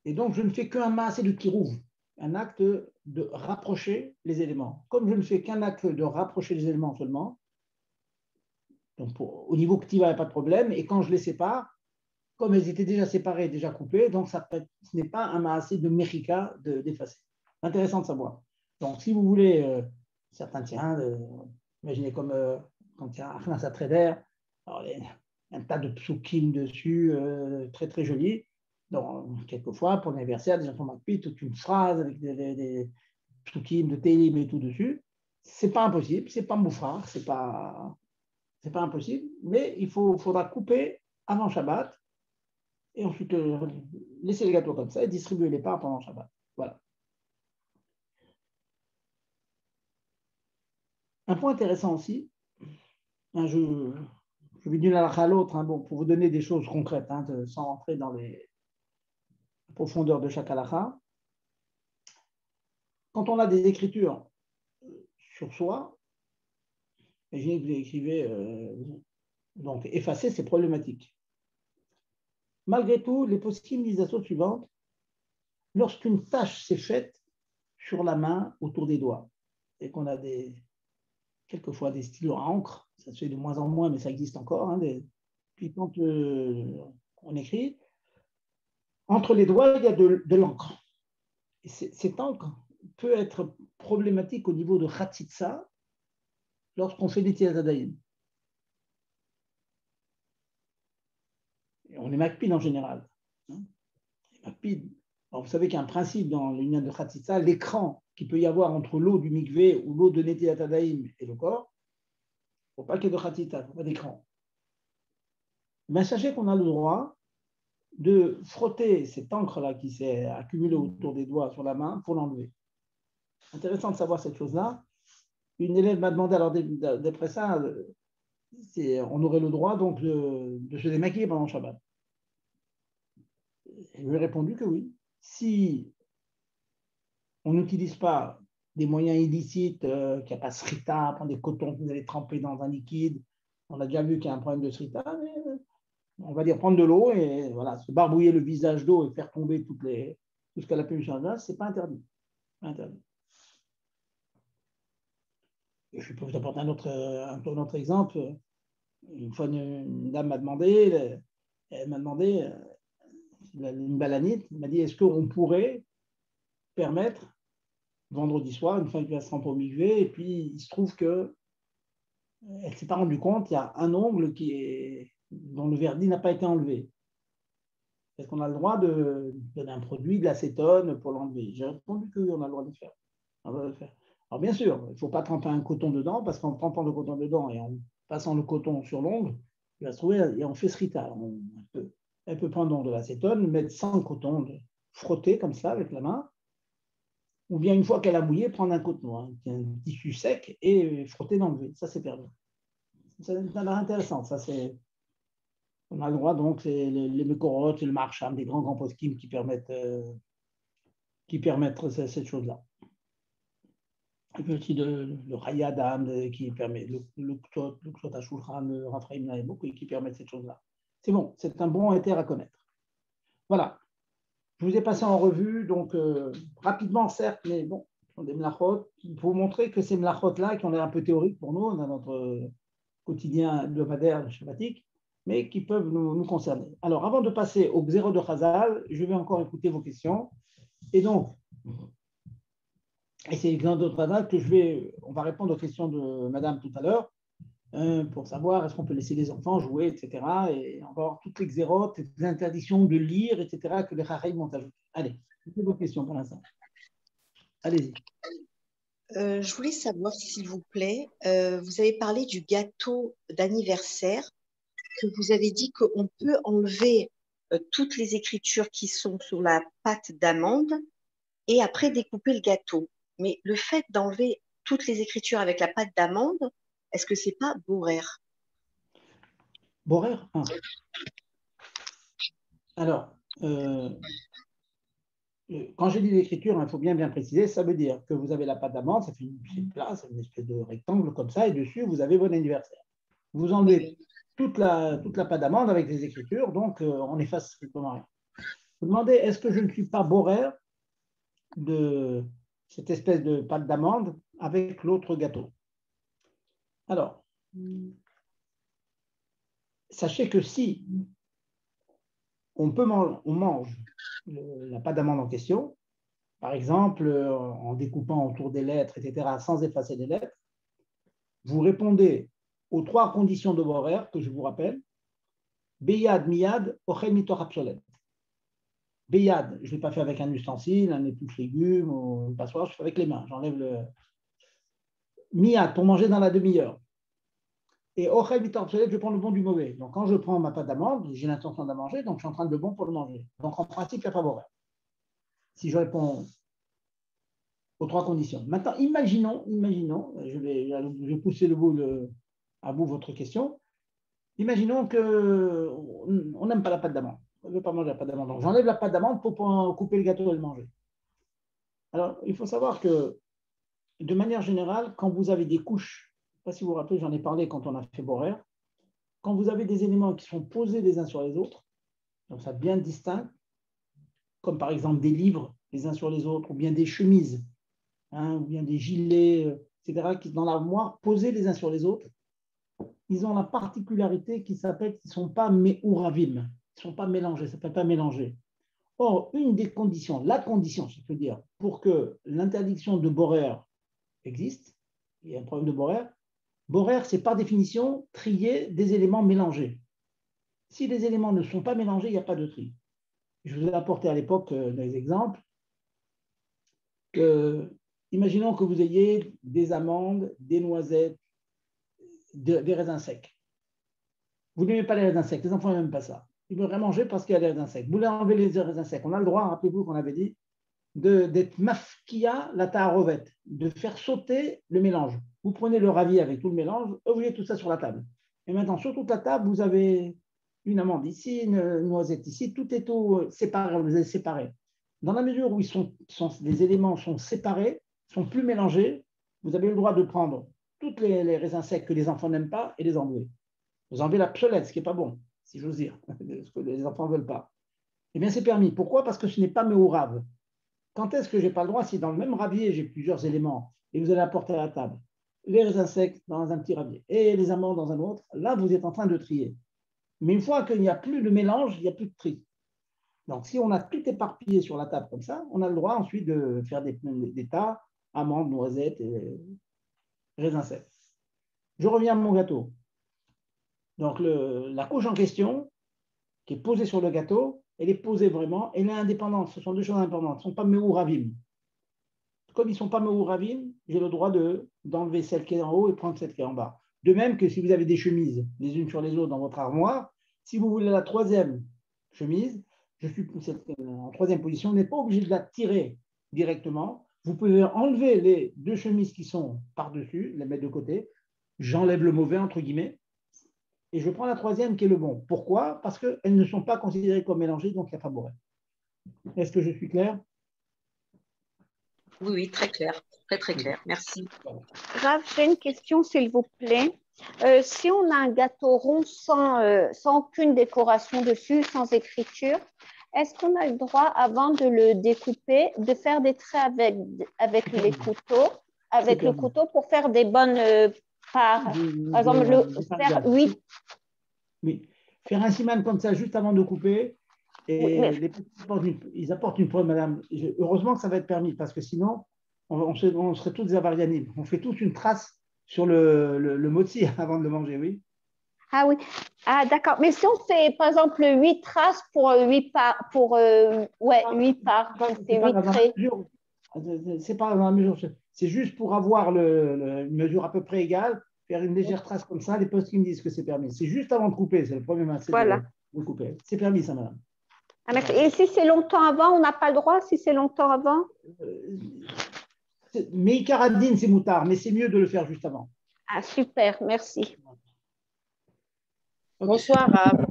et donc je ne fais qu'un maasé de kirouv, un acte de rapprocher les éléments. Comme je ne fais qu'un acte de rapprocher les éléments seulement, donc au niveau ktiva, il n'y a pas de problème, et quand je les sépare, comme elles étaient déjà séparées, déjà coupées, donc ce n'est pas un maasé de mechika d'effacer. Intéressant de savoir. Donc si vous voulez, certains tiens, imaginez comme quand il y a un Achnas Trader, un tas de psukim dessus, très très joli. Donc, quelquefois, pour l'anniversaire, des enfants m'appuient toute une phrase avec des psukim de Télim et tout dessus. Ce n'est pas impossible, ce n'est pas moufrar, ce n'est pas impossible, mais il faudra couper avant Shabbat et ensuite laisser les gâteaux comme ça et distribuer les parts pendant Shabbat. Voilà. Un point intéressant aussi, je vais d'une halakha à l'autre, bon, pour vous donner des choses concrètes, sans rentrer dans les profondeurs de chaque halakha. Quand on a des écritures sur soi, imaginez que vous écrivez, donc effacer, c'est problématique. Malgré tout, les poskim disent la chose suivante: lorsqu'une tâche s'est faite sur la main, autour des doigts, et qu'on a quelquefois des stylos à encre, ça se fait de moins en moins, mais ça existe encore. Puis quand on écrit, entre les doigts, il y a de l'encre. Et cette encre peut être problématique au niveau de Khatsitsa lorsqu'on fait des Tiazadaïm. On est makpid en général. Alors, vous savez qu'il y a un principe dans l'union de Khatsitsa, l'écran qu'il peut y avoir entre l'eau du mikvé ou l'eau de Netilat Hadayim et le corps, il ne faut pas qu'il y ait de Khatsitsa, il ne faut pas d'écran. Mais sachez qu'on a le droit de frotter cette encre-là qui s'est accumulée autour des doigts sur la main pour l'enlever. Intéressant de savoir cette chose-là. Une élève m'a demandé, alors d'après ça, on aurait le droit donc de se démaquiller pendant le Shabbat. Je lui ai répondu que oui. Si on n'utilise pas des moyens illicites, qu'il n'y a pas de srita, prendre des cotons que vous allez tremper dans un liquide, on a déjà vu qu'il y a un problème de srita, mais on va dire prendre de l'eau et voilà, se barbouiller le visage d'eau et faire tomber tout ce qu'elle a pu changer, ce n'est pas interdit. Et je peux vous apporter un autre exemple. Une fois, une dame m'a demandé, une balanite, elle m'a dit, est-ce qu'on pourrait permettre, vendredi soir, une femme qui va se rendre au mikvé, et puis il se trouve qu'elle ne s'est pas rendue compte, il y a un ongle dont le vernis n'a pas été enlevé. Est-ce qu'on a le droit de donner un produit, de l'acétone, pour l'enlever? J'ai répondu que oui, on a le droit de le faire. Alors bien sûr, il ne faut pas tremper un coton dedans, parce qu'en trempant le coton dedans et en passant le coton sur l'ongle, il va se trouver, et on fait srita. Elle peut prendre donc de l'acétone, mettre sans le coton, frotter comme ça avec la main, ou bien une fois qu'elle a mouillé, prendre un coton, un tissu sec et frotter, l'enlever. Ça, c'est permis. Ça a l'air intéressant. On a le droit, donc, les Mekorot, le Marcham, des grands poskim qui permettent cette chose-là. Et puis aussi le Rayadam qui permet, le Ktot Ashulchan, le Raphaïm Naïbouk, qui permettent cette chose-là. C'est bon, c'est un bon éther à connaître. Voilà. Je vous ai passé en revue, donc rapidement, certes, mais bon, ce sont des mlachot, pour vous montrer que ces mlachot-là, qui ont l'air un peu théoriques pour nous, dans notre quotidien hebdomadaire schématique, mais qui peuvent nous concerner. Alors, avant de passer au Xéro de Chazal, je vais encore écouter vos questions. Et donc, c'est Xéro de Chazal que on va répondre aux questions de madame tout à l'heure, pour savoir est-ce qu'on peut laisser les enfants jouer, etc. Et encore toutes les xérotes, les interdictions de lire, etc., que les Chachamim ont ajouté. Allez, c'est vos questions pour l'instant. Allez-y. Je voulais savoir, s'il vous plaît, vous avez parlé du gâteau d'anniversaire, que vous avez dit qu'on peut enlever toutes les écritures qui sont sur la pâte d'amande et après découper le gâteau. Mais le fait d'enlever toutes les écritures avec la pâte d'amande, est-ce que c'est pas borer? Borer? Alors, quand je dis l'écriture, il faut bien préciser, ça veut dire que vous avez la pâte d'amande, ça fait une place, une espèce de rectangle comme ça, et dessus, vous avez bon anniversaire. Vous enlevez toute la pâte d'amande avec les écritures, donc on efface strictement rien. Vous demandez, est-ce que je ne suis pas borer de cette espèce de pâte d'amande avec l'autre gâteau? Alors, sachez que si on mange la pâte d'amande en question, par exemple en découpant autour des lettres, etc., sans effacer les lettres, vous répondez aux 3 conditions de borer que je vous rappelle. Beyad, miyad, ochel mitoch absolet. Beyad, je ne l'ai pas fait avec un ustensile, un épluche légumes ou une passoire, je fais avec les mains, j'enlève le. Miyad, pour manger dans la demi-heure. Et ochel mitoch absolet, je prends le bon du mauvais. Donc quand je prends ma pâte d'amande, j'ai l'intention de la manger, donc je suis en train de le bon pour le manger. Donc en pratique, il n'y a pas borer. Si je réponds aux 3 conditions. Maintenant, imaginons, je vais pousser à bout votre question. Imaginons qu'on n'aime pas la pâte d'amande. On ne veut pas manger la pâte d'amande. Donc, j'enlève la pâte d'amande pour pouvoir couper le gâteau et le manger. Alors, il faut savoir que, de manière générale, quand vous avez des couches, je ne sais pas si vous vous rappelez, j'en ai parlé quand on a fait Borer, quand vous avez des éléments qui sont posés les uns sur les autres, donc ça bien distinct, comme par exemple des livres les uns sur les autres, ou bien des chemises, ou bien des gilets, etc., qui dans l'armoire, posés les uns sur les autres, ils ont la particularité qu'ils ne sont pas méouravim, ils ne sont pas mélangés, ça ne s'appelle pas mélangés. Or, une des conditions, la condition, je peux dire, pour que l'interdiction de borer existe, il y a un problème de borer. Borer, c'est par définition trier des éléments mélangés. Si les éléments ne sont pas mélangés, il n'y a pas de tri. Je vous ai apporté à l'époque des exemples. Imaginons que vous ayez des amandes, des noisettes, des raisins secs. Vous n'aimez pas les raisins secs, les enfants n'aiment pas ça. Ils voudraient manger parce qu'il y a des raisins secs. Vous voulez enlever les raisins secs. On a le droit, rappelez-vous qu'on avait dit, d'être mafkia la ta'arovet, de faire sauter le mélange. Vous prenez le ravi avec tout le mélange, vous mettez tout ça sur la table. Et maintenant, sur toute la table, vous avez une amande ici, une noisette ici, tout est tout séparé, vous les séparés. Dans la mesure où les éléments sont séparés, sont plus mélangés, vous avez le droit de prendre tous les raisins secs que les enfants n'aiment pas et les enlever. Vous enlevez la psolette, ce qui n'est pas bon, si j'ose dire, ce que les enfants ne veulent pas. Eh bien, c'est permis. Pourquoi? Parce que ce n'est pas méourave. Quand est-ce que je n'ai pas le droit? Si dans le même ravier, j'ai plusieurs éléments et vous allez apporter à la table les raisins secs dans un petit ravier et les amandes dans un autre, là, vous êtes en train de trier. Mais une fois qu'il n'y a plus de mélange, il n'y a plus de tri. Donc, si on a tout éparpillé sur la table comme ça, on a le droit ensuite de faire des tas, amandes, noisettes et raisins secs. Je reviens à mon gâteau. Donc, la couche en question, qui est posée sur le gâteau, elle est posée vraiment, elle est indépendante. Ce sont deux choses indépendantes. Ce ne sont pas méouravim. Comme ils ne sont pas méouravim, j'ai le droit d'enlever celle qui est en haut et prendre celle qui est en bas. De même que si vous avez des chemises les unes sur les autres dans votre armoire, si vous voulez la troisième chemise, je suis en troisième position, vous n'êtes pas obligé de la tirer directement. Vous pouvez enlever les 2 chemises qui sont par-dessus, les mettre de côté. J'enlève le mauvais, entre guillemets, et je prends la troisième qui est le bon. Pourquoi? Parce qu'elles ne sont pas considérées comme mélangées, donc il n'y a pas bourré. Est-ce que je suis clair? Oui, oui, très clair. Très, très clair. Merci. Rav, j'ai une question, s'il vous plaît. Si on a un gâteau rond sans aucune décoration dessus, sans écriture, est-ce qu'on a le droit, avant de le découper, de faire des traits avec les couteaux, avec le couteau pour faire des bonnes parts? Par exemple, faire 8. Oui, faire un siman comme ça juste avant de couper. Et Oui, les petits ils apportent une preuve, madame. Heureusement que ça va être permis, parce que sinon, on serait tous des avarianimes. On fait tous une trace sur le moti avant de le manger, oui. Ah oui. Ah, d'accord. Mais si on fait, par exemple, 8 traces pour 8 parts, ouais, 8 parts, donc c'est 8 traits. C'est pas dans la mesure. C'est juste pour avoir une mesure à peu près égale, faire une légère trace comme ça. Les postes qui me disent que c'est permis. C'est juste avant de couper, c'est le premier match. Voilà. De couper. C'est permis, ça, madame. Ah, et si c'est longtemps avant, on n'a pas le droit si c'est longtemps avant? Mais Icaradine, c'est moutard, mais c'est mieux de le faire juste avant. Ah, super, merci. Okay. Bonsoir, Rav.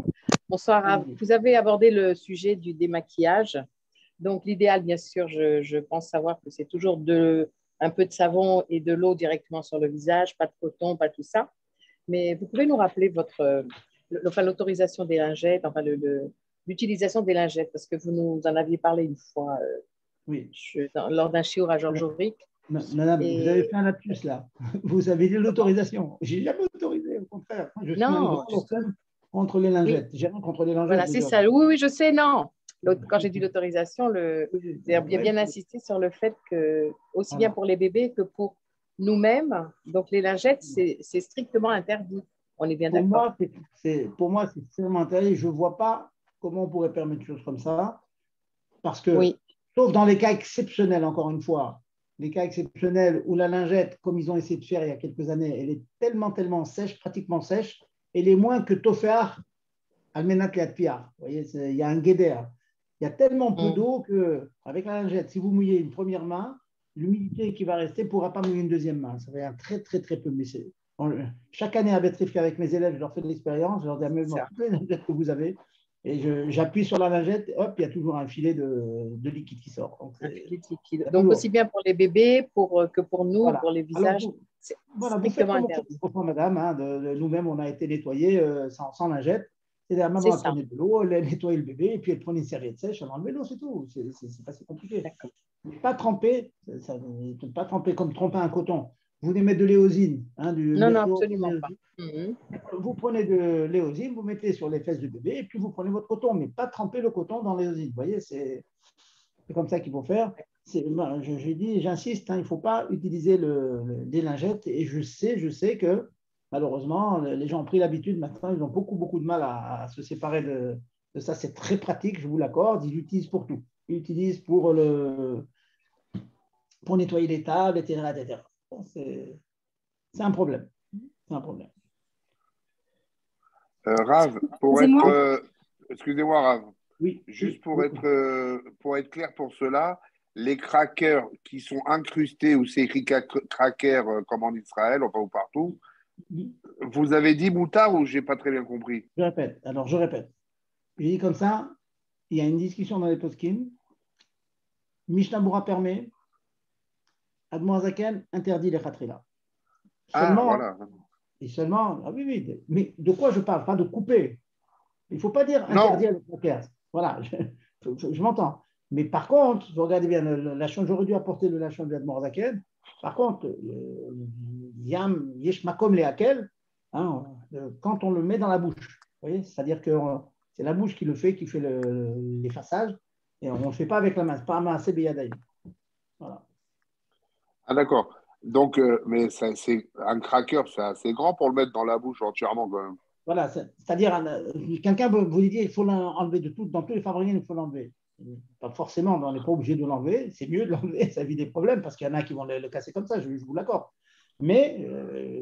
Bonsoir, Rav. Vous avez abordé le sujet du démaquillage. Donc, l'idéal, bien sûr, je pense savoir que c'est toujours un peu de savon et de l'eau directement sur le visage, pas de coton, pas tout ça. Mais vous pouvez nous rappeler votre enfin, l'autorisation des lingettes, enfin, l'utilisation des lingettes, parce que vous nous en aviez parlé une fois Oui. lors d'un shiur à Georges Auric. Madame, vous avez fait un lapsus là. Vous avez dit l'autorisation. J'ai jamais autorisé, au contraire. Je suis un grand contre les lingettes. J'ai rien contre les lingettes. Voilà, c'est ça. Oui, oui, je sais, non. Quand j'ai dit l'autorisation, bien insisté sur le fait que, aussi bien pour les bébés que pour nous-mêmes, donc les lingettes, c'est strictement interdit. On est bien d'accord. Pour moi, c'est extrêmement interdit. Je ne vois pas comment on pourrait permettre des choses comme ça. Parce que, sauf dans les cas exceptionnels, encore une fois, les cas exceptionnels où la lingette, comme ils ont essayé de faire il y a quelques années, elle est tellement sèche, pratiquement sèche, elle est moins que Toféar, Almenat Liatpiar. Vous voyez, il y a un guéder. Il y a tellement peu d'eau qu'avec la lingette, si vous mouillez une première main, l'humidité qui va rester ne pourra pas mouiller une deuxième main. Ça va être très peu. Mais chaque année à Betrifka avec mes élèves, je leur fais de l'expérience, je leur dis toutes les lingettes que vous avez, et j'appuie sur la lingette, hop, il y a toujours un filet de liquide qui sort. Donc, un filet de liquide. Donc aussi bien pour les bébés que pour nous, pour les visages. C'est strictement interdit. Madame, hein, nous-mêmes, on a été nettoyés sans lingette. C'est-à-dire, maman, elle prenait de l'eau, elle nettoyait le bébé, et puis elle prenait une serviette sèche, elle enlevait l'eau, c'est tout. C'est pas si compliqué. Pas tremper, pas tremper comme tremper un coton. Vous voulez mettre de l'éosine. Hein, non, absolument pas. Vous prenez de l'éosine, vous mettez sur les fesses du bébé, et puis vous prenez votre coton, mais pas tremper le coton dans l'éosine. Vous voyez, c'est comme ça qu'il faut faire. J'ai dit, j'insiste, hein, il ne faut pas utiliser des lingettes, et je sais que malheureusement, les gens ont pris l'habitude maintenant, ils ont beaucoup de mal à se séparer de ça. C'est très pratique, je vous l'accorde, ils l'utilisent pour tout. Ils l'utilisent pour nettoyer les tables, etc. C'est un problème. C'est un problème. Rav, excusez-moi, Rav. Oui. Juste pour être clair pour cela, les crackers qui sont incrustés ou c'est écrit cracker comme en Israël, enfin ou partout, vous avez dit moutard ou je n'ai pas très bien compris? Je répète. Je dis comme ça, il y a une discussion dans les poskim. Mishnah Bura permet, Admon Azaken interdit les khatrila. Seulement, oui, mais de quoi je parle? Pas de couper. Il ne faut pas dire interdire les crackers. Voilà, je m'entends. Mais par contre, vous regardez bien, j'aurais dû apporter le lachon de Admon Azaken. Par contre, Yam Yesh Makom Lehakel, quand on le met dans la bouche, vous voyez, c'est-à-dire que c'est la bouche qui fait l'effaçage, et on ne le fait pas avec la main, c'est pas un main assez biyadaï. Voilà. Ah d'accord. Donc, mais c'est un cracker, c'est assez grand pour le mettre dans la bouche entièrement quand même. Voilà, c'est-à-dire, quelqu'un vous dit il faut l'enlever dans tous les fabriques, il faut l'enlever. Pas forcément, on n'est pas obligé de l'enlever, c'est mieux de l'enlever, ça évite des problèmes, parce qu'il y en a qui vont le casser comme ça, je vous l'accorde. Mais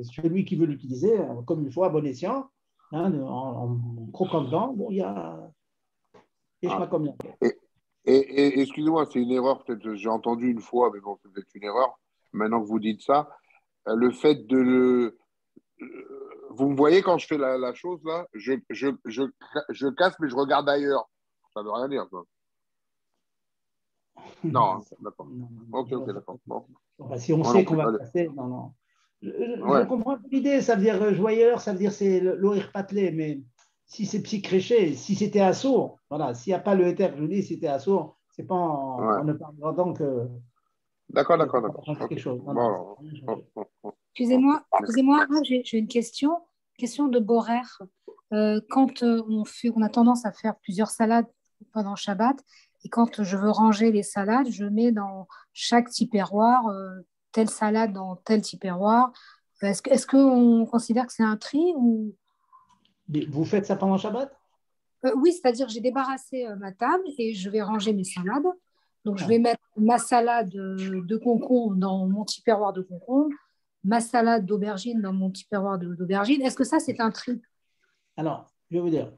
celui qui veut l'utiliser, comme il faut, à bon escient, en croquant dedans, bon, il y a combien. Et excusez-moi, c'est une erreur, peut-être j'ai entendu une fois, mais bon, c'est peut-être une erreur, maintenant que vous dites ça, le fait de vous me voyez quand je fais la chose là, je casse, mais je regarde ailleurs. Ça ne veut rien dire, ça. Non, d'accord. Ok, d'accord. Bon. Si on sait qu'on va passer, non. Je comprends l'idée, ça veut dire joyeur, ça veut dire c'est l'orir patelé, mais si c'est psychréché, si c'était assourd, voilà, s'il n'y a pas le éther, je vous dis, si c'était assourd, c'est pas on ne parlera donc. D'accord. Excusez-moi, j'ai une question de Borer. Quand on a tendance à faire plusieurs salades pendant Shabbat, et quand je veux ranger les salades, je mets dans chaque tupperware telle salade dans tel tupperware. Est-ce qu'on considère que c'est un tri ou... Vous faites ça pendant Shabbat? Oui, c'est-à-dire que j'ai débarrassé ma table et je vais ranger mes salades. Donc, je vais mettre ma salade de concombre dans mon tupperware de concombre, ma salade d'aubergine dans mon tupperware d'aubergine. Est-ce que ça, c'est un tri? Alors, je vais vous dire.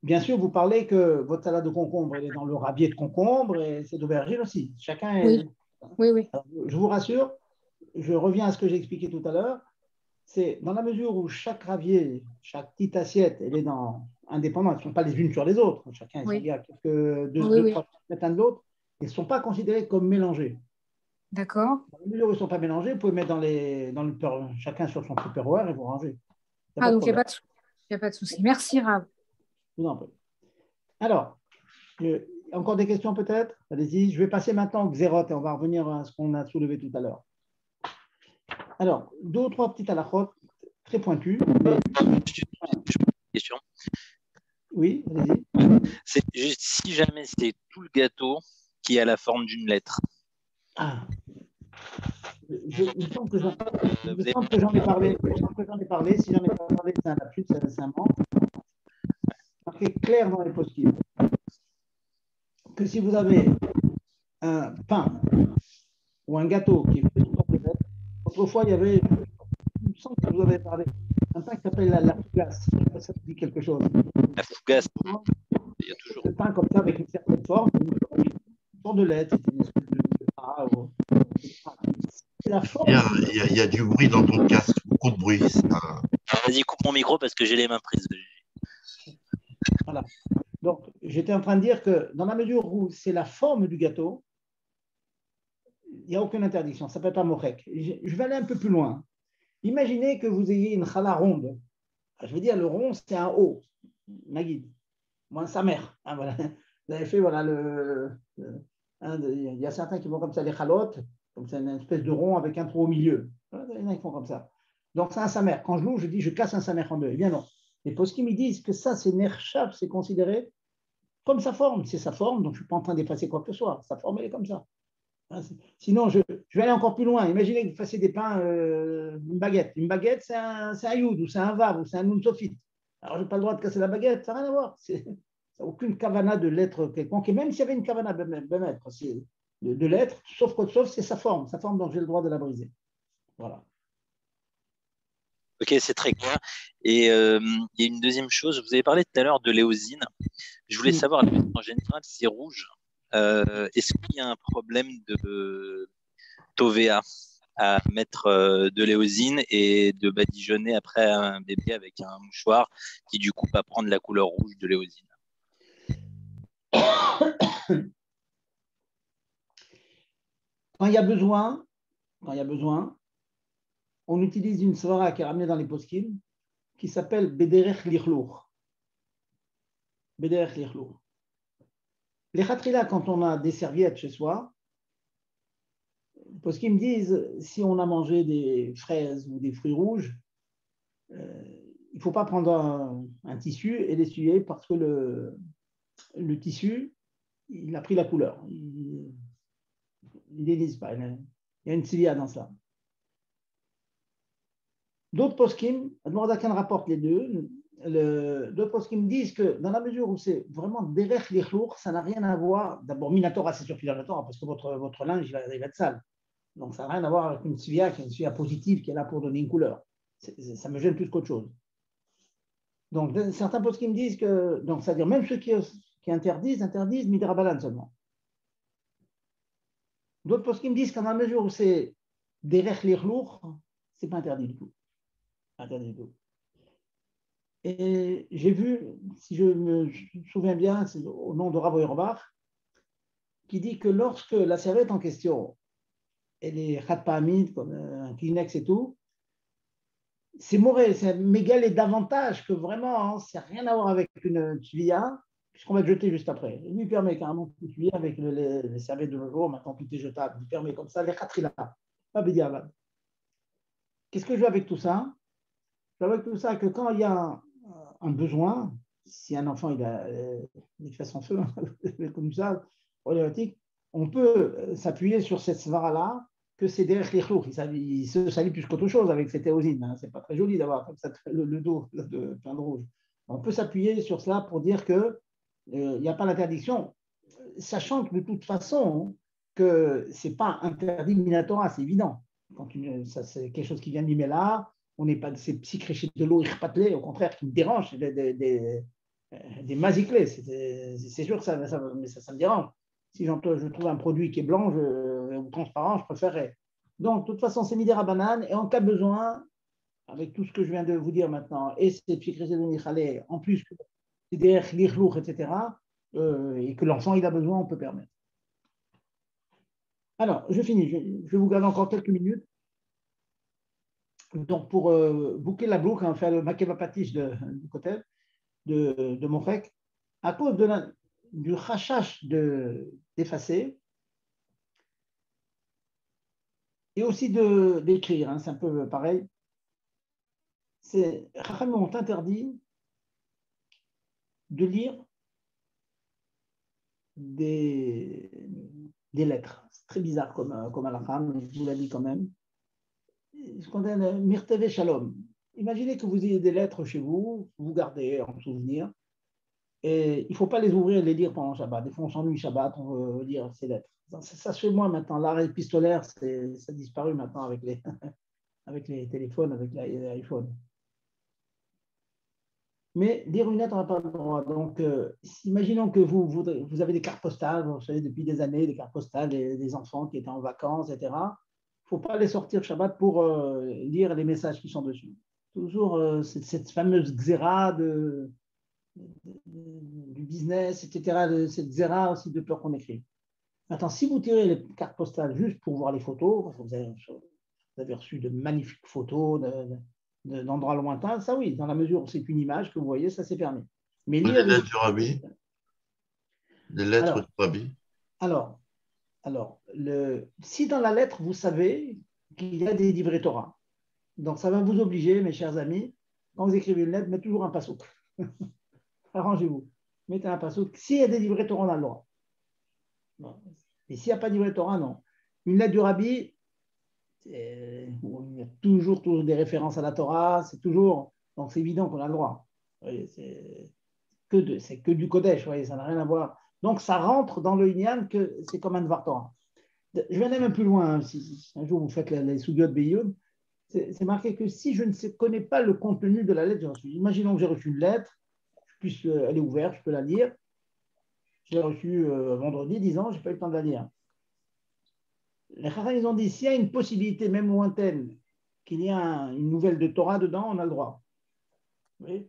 Bien sûr, vous parlez que votre salade de concombre, elle est dans le rabier de concombre et c'est d'aubergine aussi. Chacun est... Oui. Alors, je vous rassure, je reviens à ce que j'ai expliqué tout à l'heure. C'est dans la mesure où chaque ravier, chaque petite assiette, elle est indépendante. Elles ne sont pas les unes sur les autres. Chacun il y a quelques 2-3 mètres de l'autre. Ils ne sont pas considérés comme mélangés. D'accord. Dans la mesure où ils ne sont pas mélangés, vous pouvez mettre chacun sur son tupperware et vous rangez. Donc il n'y a n'y a pas de souci. Merci, Rav. Je vous en prie. Alors, encore des questions peut-être? Allez-y. Je vais passer maintenant au Xérot et on va revenir à ce qu'on a soulevé tout à l'heure. Alors, 2 ou 3 petites halachot très pointues. Mais... Question. Oui, allez-y. C'est juste si jamais c'est tout le gâteau qui a la forme d'une lettre. Ah. Il me semble que j'en ai parlé. Si j'en ai pas parlé, c'est un lapsus, c'est un manque. Marqué clair dans les post-it que si vous avez un pain ou un gâteau qui est fait sous forme de lettre, autrefois il y avait, il me semble que vous avez parlé, un pain qui s'appelle la fougasse. Je ne sais pas si ça vous dit quelque chose. La fougasse, il y a toujours. Le pain comme ça avec une certaine forme, une forme de lettre, c'est une espèce de pain. Il y a du bruit dans ton casque, beaucoup de bruit. Alors, vas-y, coupe mon micro parce que j'ai les mains prises. Voilà. Donc, j'étais en train de dire que dans la mesure où c'est la forme du gâteau, il n'y a aucune interdiction. Ça ne peut pas mochek. Je vais aller un peu plus loin. Imaginez que vous ayez une challah ronde. Je veux dire, le rond, c'est un haut. Maguide. Moi, sa mère. Hein, voilà. Vous avez fait, voilà, il y a certains qui font comme ça les chalotes, comme c'est une espèce de rond avec un trou au milieu. Voilà, il y en a qui font comme ça. Donc, c'est un samer. Quand je loue, je dis, je casse un samer en deux. Eh bien, non. Les poskim me disent que ça, c'est nerchaf, c'est considéré comme sa forme. C'est sa forme, donc je ne suis pas en train d'effacer quoi que ce soit. Sa forme, elle est comme ça. Sinon, je vais aller encore plus loin. Imaginez que vous fassiez des pains, une baguette. Une baguette, c'est un youd, ou c'est un vav, ou c'est un nun sofit. Alors, je n'ai pas le droit de casser la baguette, ça n'a rien à voir. Ça n'a aucune kavana de lettre quelconque. Et même s'il y avait une kavana de lettre, sauf c'est sa forme, donc j'ai le droit de la briser. Voilà. Ok, c'est très clair. Et il y a une deuxième chose, vous avez parlé tout à l'heure de l'éosine. Je voulais savoir, en général, c'est rouge. Est-ce qu'il y a un problème de Tovea à mettre de l'éosine et de badigeonner après un bébé avec un mouchoir qui du coup va prendre la couleur rouge de l'éosine? Quand il y a besoin, on utilise une svara qui est ramenée dans les poskim qui s'appelle Bederech Lichlour. Bederech Lichlour. Les khatrila, quand on a des serviettes chez soi, les poskim disent si on a mangé des fraises ou des fruits rouges, il ne faut pas prendre un tissu et l'essuyer parce que le tissu, il a pris la couleur. Il n'élise pas. Il y a une tsilia dans ça. D'autres poskim, Admorazakan rapporte les deux, d'autres poskim disent que dans la mesure où c'est vraiment derech lichlour, ça n'a rien à voir, d'abord Minatora, c'est sûr qu'il a le temps, parce que votre linge, il va être sale. Donc ça n'a rien à voir avec une tsilia qui est une tsilia positive, qui est là pour donner une couleur. Ça me gêne plus qu'autre chose. Donc certains poskim disent que, donc c'est-à-dire même ceux qui interdisent midrabalan seulement. D'autres poskim disent qu'en la mesure où c'est derech lichlour, c'est pas interdit du tout. Et j'ai vu, si je me souviens bien, c'est au nom de Rav Auerbach, qui dit que lorsque la serviette en question, elle est khatpa'amid, comme un Kleenex et tout, c'est mauvais, c'est mégal et davantage que vraiment, ça n'a rien à voir avec une tuya, puisqu'on va le jeter juste après. Il lui permet carrément de tuya avec les serviettes de nos jours, maintenant tout est jetable, il lui permet comme ça, les khatrila, pas bédiavad. Qu'est-ce que je veux avec tout ça? Avec tout ça, que quand il y a un besoin, si un enfant il fait son feu, comme ça, on peut s'appuyer sur cette svara-là, que c'est derrière lichlour. Il se salit plus qu'autre chose avec cette éosine. Hein. C'est pas très joli d'avoir comme ça le dos plein de rouge. On peut s'appuyer sur cela pour dire qu'il n'y a pas d'interdiction, sachant que de toute façon, que ce n'est pas interdit minatora, c'est évident. Ça, c'est quelque chose qui vient de là. On n'est pas ces petits créchés de l'eau irpatlés, au contraire, qui me dérangent, des maziclés. C'est sûr que ça me dérange. Si je trouve un produit qui est blanc ou transparent, je préférerais. Donc, de toute façon, c'est midera banane. Et en cas de besoin, avec tout ce que je viens de vous dire maintenant, et ces petits créchés de l'eau, en plus, c'est derrière l'irlour, etc., et que l'enfant il a besoin, on peut permettre. Alors, je finis. Je vais vous garder encore quelques minutes. Donc, pour boucler la boucle, faire le makeba patish du côté de Morek, à cause du rachash d'effacer et aussi d'écrire, hein, c'est un peu pareil. Chachamim ont interdit de lire des lettres. C'est très bizarre comme halakha, mais je vous l'ai dit quand même. Ce qu'on appelle Mirteve Shalom. Imaginez que vous ayez des lettres chez vous, vous gardez en souvenir, et il ne faut pas les ouvrir et les lire pendant Shabbat. Des fois, on s'ennuie Shabbat, on veut lire ces lettres. Ça se fait moins maintenant. L'arrêt épistolaire, ça a disparu maintenant avec les, avec les téléphones, avec l'iPhone. Mais lire une lettre, on n'a pas le droit. Donc, imaginons que vous avez des cartes postales, vous savez, depuis des années, des cartes postales des enfants qui étaient en vacances, etc. Il ne faut pas les sortir Shabbat pour lire les messages qui sont dessus. Toujours cette fameuse xéra du business, etc., cette xéra aussi de peur qu'on écrit. Maintenant, si vous tirez les cartes postales juste pour voir les photos, parce que vous avez reçu de magnifiques photos d'endroits lointains, ça oui, dans la mesure où c'est une image que vous voyez, ça c'est permis. Mais les lettres du Rabbi, les lettres du Rabbi. Alors, si dans la lettre, vous savez qu'il y a des livrets Torah, donc ça va vous obliger, mes chers amis, quand vous écrivez une lettre, mettez toujours un passouk. Arrangez-vous. Mettez un passouk. S'il y a des livrets Torah, on a le droit. Non. Et s'il n'y a pas de livret Torah, non. Une lettre du Rabbi, il y a toujours des références à la Torah, c'est toujours, donc c'est évident qu'on a le droit. C'est que du Kodesh, voyez, ça n'a rien à voir. Donc ça rentre dans le Inyan que c'est comme un Dvar Torah. Je vais aller même plus loin, hein, si un jour vous faites les Sugyot Beyoun, c'est marqué que si je ne connais pas le contenu de la lettre, imaginons que j'ai reçu une lettre, elle est ouverte, je peux la lire. Je l'ai reçue vendredi, 10 ans, je n'ai pas eu le temps de la lire. Les Chachamim, ils ont dit, s'il y a une possibilité, même lointaine, qu'il y ait une nouvelle de Torah dedans, on a le droit. Oui.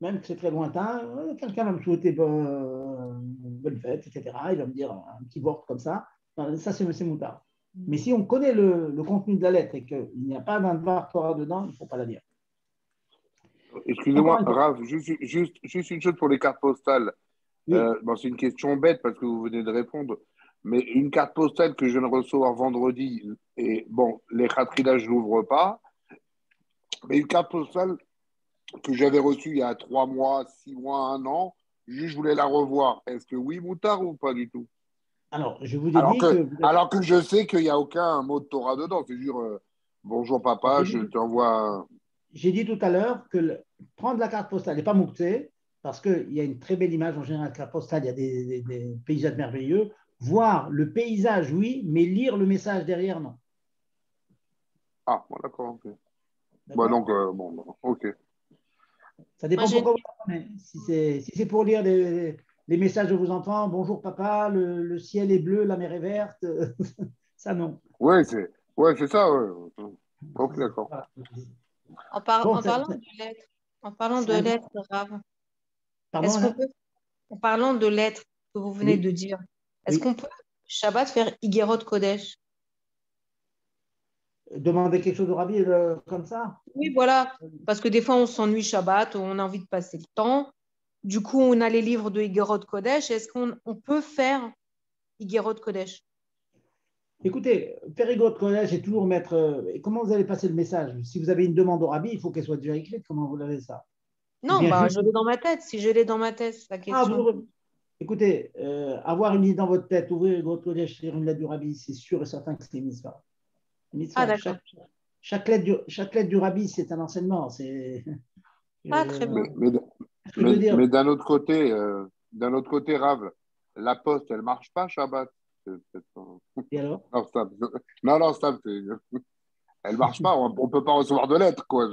Même que c'est très lointain, quelqu'un va me souhaiter une bonne fête, etc. Il va me dire un petit word comme ça. Ça, c'est moutard. Mais si on connaît le contenu de la lettre et qu'il n'y a pas d'un bar Torah dedans, il ne faut pas la lire. Excusez-moi, Rav, juste une chose pour les cartes postales. Oui. Bon, c'est une question bête parce que vous venez de répondre. Mais une carte postale que je viens de recevoir vendredi, et bon, les khatrilas, je ne l'ouvre pas. Mais une carte postale que j'avais reçue il y a 3 mois, 6 mois, 1 an, juste je voulais la revoir. Est-ce que oui, moutard ou pas du tout? Alors, je vous ai dit alors que je sais qu'il n'y a aucun mot de Torah dedans. C'est juste bonjour papa, je t'envoie. J'ai dit tout à l'heure que prendre la carte postale n'est pas mouktsé, parce qu'il y a une très belle image en général. La carte postale, il y a des paysages merveilleux. Voir le paysage, oui, mais lire le message derrière, non. Ah, bon, d'accord, ok. Bah, donc, bon, ok. Ça dépend pourquoi vous prenez. Si c'est pour lire les messages de vos enfants, bonjour papa, le ciel est bleu, la mer est verte, ça non. Ouais, c'est ça, ouais. Ok, d'accord. Voilà. En parlant de lettres, Rav, en parlant de lettres que vous venez de dire, est-ce qu'on peut, Shabbat, faire Igerot Kodesh? Demander quelque chose au Rabbi comme ça? Oui, voilà. Parce que des fois, on s'ennuie Shabbat, on a envie de passer le temps. Du coup, on a les livres de Igerot Kodesh. Est-ce qu'on peut faire Igerot Kodesh? Écoutez, faire Igerot Kodesh et toujours mettre. Comment vous allez passer le message? Si vous avez une demande au Rabbi, il faut qu'elle soit déjà écrite. Comment vous l'avez ça? Non, je l'ai dans ma tête. Si je l'ai dans ma tête, c'est la question. Écoutez, avoir une idée dans votre tête, ouvrir Igerot Kodesh, lire une lettre du Rabbi, c'est sûr et certain que c'est une mitzvah. Ah, d'accord. Chaque lettre du Rabbi, c'est un enseignement. Très bien. Mais d'un autre côté, Rav, la poste, elle ne marche pas, Shabbat. Et alors? Non, stop. Elle ne marche pas. On ne peut pas recevoir de lettres, quoi.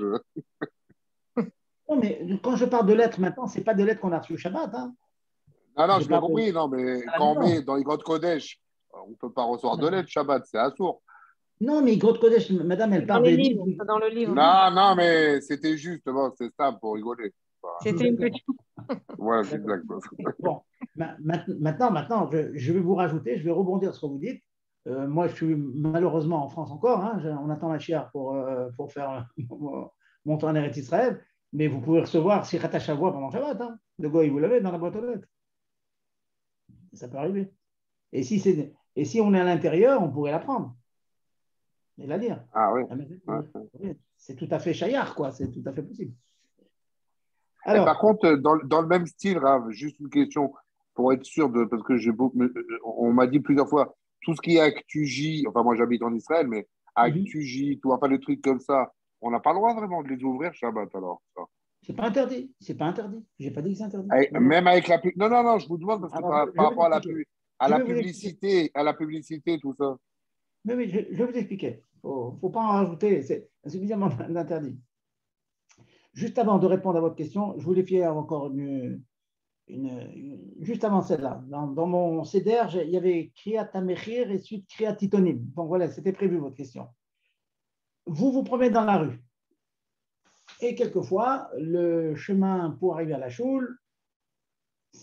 Non, mais quand je parle de lettres maintenant, ce n'est pas des lettres qu'on a reçues Shabbat. Hein. Non, je l'ai compris. Non, mais quand on met dans Igerot Kodesh, on ne peut pas recevoir de lettres Shabbat. C'est assourd. Non, mais Igerot Kodesh, madame, elle parle des livres. Dans le livre. Non, mais c'était juste, c'est ça pour rigoler. C'était une petite. Voilà, c'est exact. Bon, maintenant, je vais vous rajouter, je vais rebondir sur ce que vous dites. Moi, je suis malheureusement en France encore. Hein, on attend la chiar pour faire mon temps en Eretz Israël. Mais vous pouvez recevoir Sirat HaShavua pendant Shabbat. Hein. Le goy, vous l'avez dans la boîte aux lettres. Ça peut arriver. Et si on est à l'intérieur, on pourrait la prendre. Et la lire. Ah oui. C'est tout à fait chayar, quoi. C'est tout à fait possible. Alors, par contre, dans le même style, Rav, juste une question pour être sûr de, parce que on m'a dit plusieurs fois, tout ce qui est ActuJ, enfin moi j'habite en Israël, mais ActuJ, tout, enfin les trucs comme ça, on n'a pas le droit vraiment de les ouvrir Shabbat alors. C'est pas interdit. C'est pas interdit. J'ai pas dit que c'est interdit. Même avec la pub. Non, je vous demande parce que par rapport à la publicité, tout ça. Mais je vais vous expliquer. Il ne faut pas en rajouter. C'est suffisamment d'interdit. Juste avant de répondre à votre question, je voulais faire encore juste avant celle-là. Dans mon CDR, il y avait Kriyat HaMechir et suite Kriyat Titonim. Donc voilà, c'était prévu votre question. Vous vous promenez dans la rue. Et quelquefois, le chemin pour arriver à la choule,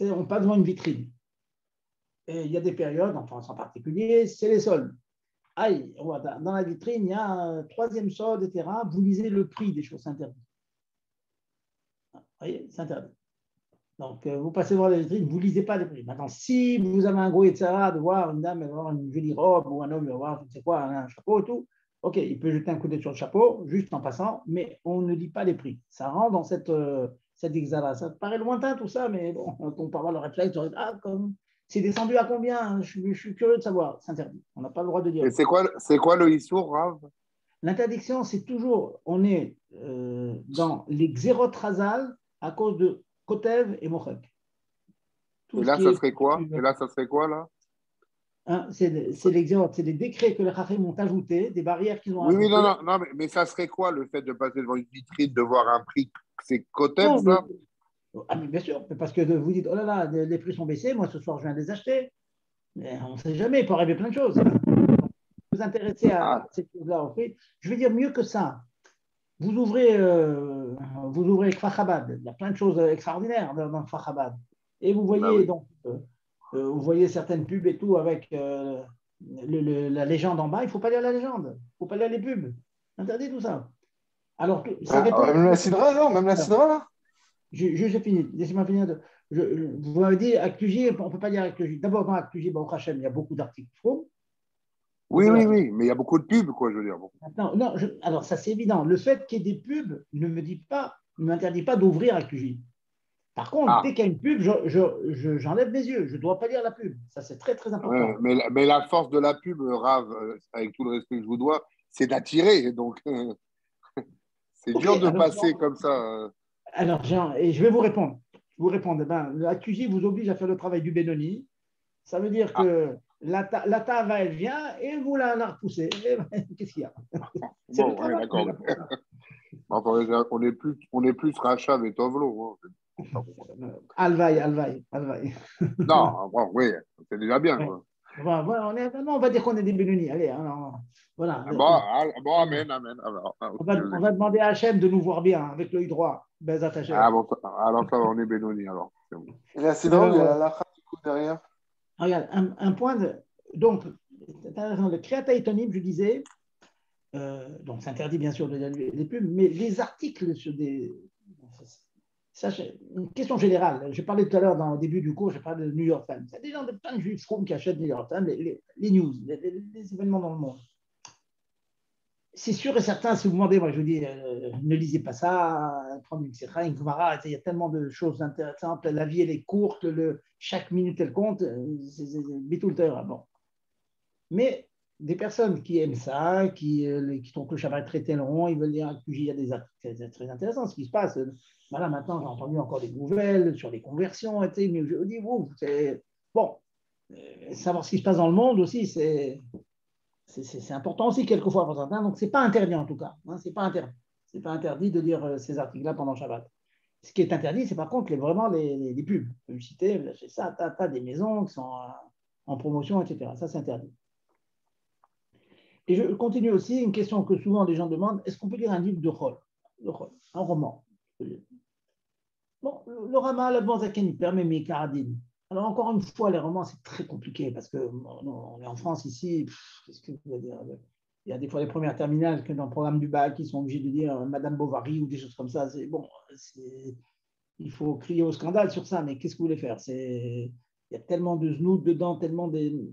on passe devant une vitrine. Et il y a des périodes, en France en particulier, c'est les soldes. Aïe, dans la vitrine, il y a un troisième solde, etc. Vous lisez le prix des choses interdites. Vous voyez, c'est interdit. Donc, vous passez devant la vitrine, vous ne lisez pas les prix. Maintenant, si vous avez un gros etc., de voir une dame, elle va avoir une jolie robe, ou un homme, il va avoir, je ne sais quoi, un chapeau et tout, ok, il peut jeter un coup d'œil sur le chapeau, juste en passant, mais on ne lit pas les prix. Ça rentre dans cette exala. Ça paraît lointain tout ça, mais bon, on peut avoir le réflexe, c'est descendu à combien? Je suis curieux de savoir. C'est interdit. On n'a pas le droit de dire. Et c'est quoi le Issour, Rav? L'interdiction, c'est toujours, on est dans les Xerot Razal à cause de Kotev et Mochek. Et là, ça serait quoi? Là? Hein, c'est les Xerot, c'est les décrets que les Chachim ont ajoutés, des barrières qu'ils ont ajoutées. Oui, non, mais ça serait quoi le fait de passer devant une vitrine, de voir un prix? C'est Kotev, ça? Ah, mais bien sûr, parce que vous dites, oh là là, les prix sont baissés, moi ce soir je viens de les acheter. Mais on ne sait jamais, il peut arriver plein de choses. Vous intéressez à ces choses-là au prix. Je vais dire mieux que ça. Vous ouvrez Kfar Chabad. Il y a plein de choses extraordinaires dans Kfar Chabad. Et vous voyez vous voyez certaines pubs et tout avec la légende en bas. Il ne faut pas lire la légende. Il ne faut pas lire les pubs. Interdit tout ça. Alors, ça dépend. Même la Sidra, non? Même la Sidra, là? J'ai fini. Laissez-moi finir. Vous m'avez dit ActuJ, on ne peut pas dire ActuJ. D'abord, dans ActuJ, Baruch Hashem, il y a beaucoup d'articles faux. Oui, mais il y a beaucoup de pubs, quoi, je veux dire. Bon. Non, alors ça c'est évident. Le fait qu'il y ait des pubs ne m'interdit pas d'ouvrir ActuJ. Par contre, dès qu'il y a une pub, j'enlève mes yeux. Je ne dois pas lire la pub. Ça, c'est très, très important. Mais la force de la pub, Rav, avec tout le respect que je vous dois, c'est d'attirer. Donc, c'est dur de passer comme ça. Alors, Jean, et je vais vous répondre. L'ActuJ vous oblige à faire le travail du Benoni. Ça veut dire que la tava, elle vient et vous la repoussez. Qu'est-ce qu'il y a? Bon, oui, d'accord. Enfin, on est plus Rachav et Tovlo. Alvaï. Non, bon, oui, c'est déjà bien. Quoi. On va dire qu'on est des Benoni. Allez, voilà. Bon, amen. On va demander à Hachem de nous voir bien avec l'œil droit. Alors ça, on est Benoni alors. Bon. Et là, c'est drôle, il y a la du coup derrière. Regarde, un point donc, le Kriyat HaTitonim, je disais, donc c'est interdit bien sûr de lire les pubs, mais les articles sur des. Ça, une question générale. J'ai parlé tout à l'heure, au début du cours, j'ai parlé de New York Times. Il y a des gens, plein de juifs qui achètent New York Times, les news, les événements dans le monde. C'est sûr et certain, si vous demandez, moi je vous dis, ne lisez pas ça, prenez une Sikha, une Gemara, il y a tellement de choses intéressantes, la vie elle est courte, chaque minute elle compte, c'est Bitoulter. Bon. Mais des personnes qui aiment ça, qui trouvent que le Shabbat est très long, ils veulent dire qu'il y a des articles très intéressants, ce qui se passe. Voilà, maintenant j'ai entendu encore des nouvelles sur les conversions, mais je dis, bon, savoir ce qui se passe dans le monde aussi, c'est important aussi quelquefois pour certains, donc ce n'est pas interdit en tout cas. Hein, ce n'est pas interdit. C'est pas interdit de lire ces articles-là pendant Shabbat. Ce qui est interdit, c'est par contre vraiment les pubs. Publicité, vous achetez ça, t'as des maisons qui sont en promotion, etc. Ça, c'est interdit. Et je continue aussi, une question que souvent les gens demandent, est-ce qu'on peut lire un livre de Chol, un roman? Bon, le Rama, la Banzaken, il permet Mekaradin. Alors, encore une fois, les romans, c'est très compliqué parce qu'on est en France ici. Qu'est-ce que je veux dire? Il y a des fois les premières terminales que dans le programme du bac, ils sont obligés de dire Madame Bovary ou des choses comme ça. Bon, il faut crier au scandale sur ça, mais qu'est-ce que vous voulez faire? Il y a tellement de znout dedans, il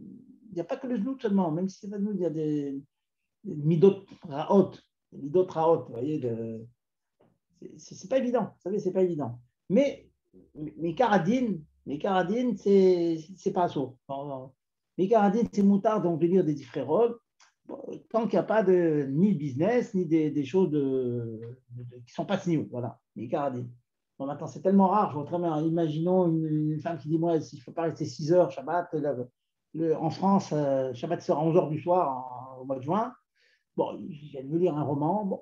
n'y a pas que le znout seulement, même si c'est pas znout, il y a des midot raot, vous voyez, c'est pas évident, vous savez, c'est pas évident. Mais Karadine, c'est pas ça. Mais Karadine, c'est moutard, donc de lire des différents. Tant qu'il n'y a pas ni de business, ni des choses qui ne sont pas signées. Voilà, les Karadine. Bon, maintenant, c'est tellement rare. Je vois très bien, imaginons une femme qui dit moi, s'il ne faut pas rester 6 heures, Shabbat, en France, Shabbat sera à 11 heures du soir au mois de juin. Bon, je vais lire un roman. Bon,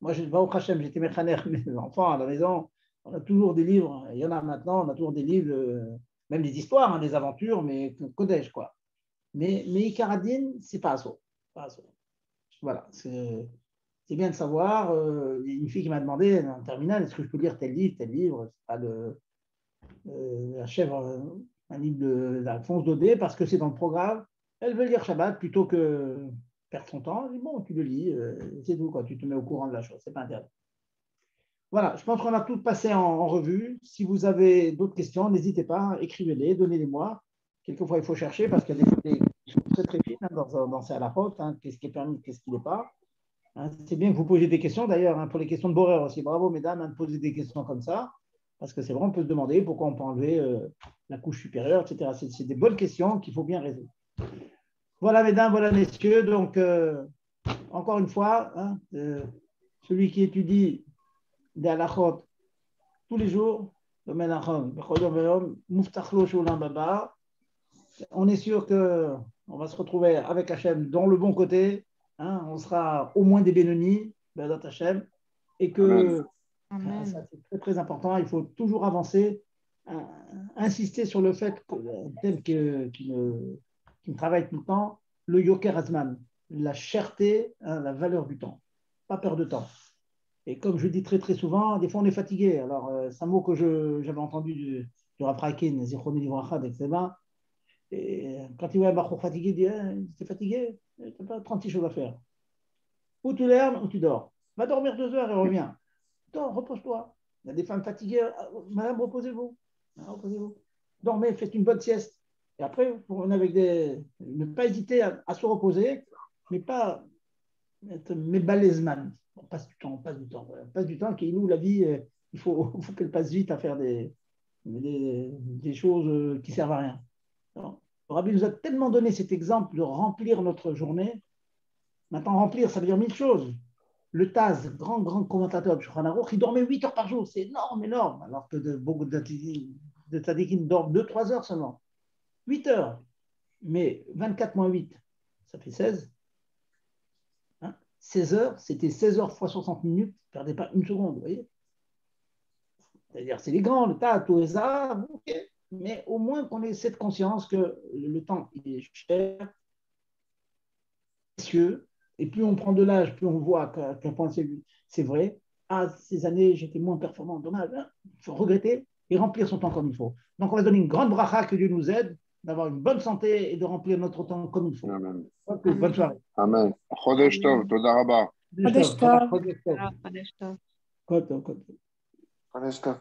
moi, je vais au Hachem, j'étais mécaner, mes enfants à la maison. On a toujours des livres. Il y en a maintenant, on a toujours des livres, même des histoires, des aventures, mais Kodesh, quoi. Mais Karadine, c'est pas ça. Voilà, c'est bien de savoir. Une fille qui m'a demandé en terminale, est-ce que je peux lire tel livre? C'est pas la chèvre, un livre d'Alphonse Daudet, parce que c'est dans le programme. Elle veut lire Shabbat plutôt que perdre son temps. Je dis, bon, tu le lis, c'est tout, quoi. Tu te mets au courant de la chose, c'est pas interdit. Voilà, je pense qu'on a tout passé en revue. Si vous avez d'autres questions, n'hésitez pas, écrivez-les, donnez-les-moi. Quelquefois, il faut chercher parce qu'il y a des choses très très fines dans ces halachot, qu'est-ce qui est permis, qu'est-ce qui n'est pas. C'est bien que vous posiez des questions, d'ailleurs, pour les questions de Borer aussi. Bravo, mesdames, de poser des questions comme ça, parce que c'est vrai, on peut se demander pourquoi on peut enlever la couche supérieure, etc. C'est des bonnes questions qu'il faut bien résoudre. Voilà, mesdames, voilà, messieurs. Donc, encore une fois, celui qui étudie des halachot tous les jours, on est sûr qu'on va se retrouver avec Hachem dans le bon côté. On sera au moins des Bénonis, Bénot Hachem, et que ça, c'est très, très important. Il faut toujours avancer, insister sur le fait tel qui me travaille tout le temps, le Yoker Azman, la cherté, la valeur du temps, pas perdre de temps. Et comme je dis très très souvent, des fois on est fatigué. Alors, c'est un mot que j'avais entendu du Rav Raikin, Zichrono Livracha, etc. Et quand il voit un Bachour fatigué, il dit t'es fatigué, tu n'as pas 36 choses à faire. Ou tu lèves ou tu dors. Va dormir 2 heures et reviens. Dors, repose-toi. Il y a des femmes fatiguées. Madame, reposez-vous. Dormez, faites une bonne sieste. Et après, ne pas hésiter à se reposer, mais pas être mébalèzman. On passe du temps. On passe du temps, qui nous, la vie, il faut qu'elle passe vite à faire des choses qui ne servent à rien. Alors, le Rabbi nous a tellement donné cet exemple de remplir notre journée. Maintenant, remplir, ça veut dire 1000 choses. Le Taz, grand commentateur de Shulchan Aruch, il dormait 8 heures par jour. C'est énorme. Alors que beaucoup de tzadikim dorment 2-3 heures seulement. 8 heures. Mais 24 moins 8, ça fait 16. 16 heures, c'était 16 heures fois 60 minutes. Ne perdez pas une seconde, vous voyez. C'est-à-dire, c'est les grands, le Taz, tout ça, ok. Mais au moins qu'on ait cette conscience que le temps, il est cher, précieux, et plus on prend de l'âge, plus on voit qu'à quel point c'est vrai. Ces années, j'étais moins performant, dommage. Il faut regretter et remplir son temps comme il faut. Donc, on va donner une grande bracha, que Dieu nous aide d'avoir une bonne santé et de remplir notre temps comme il faut. Amen. Bonne soirée. Amen. Chodesh Tov, Toda Rabba. Chodesh Tov. Chodesh Tov. Koto. Chodesh Tov.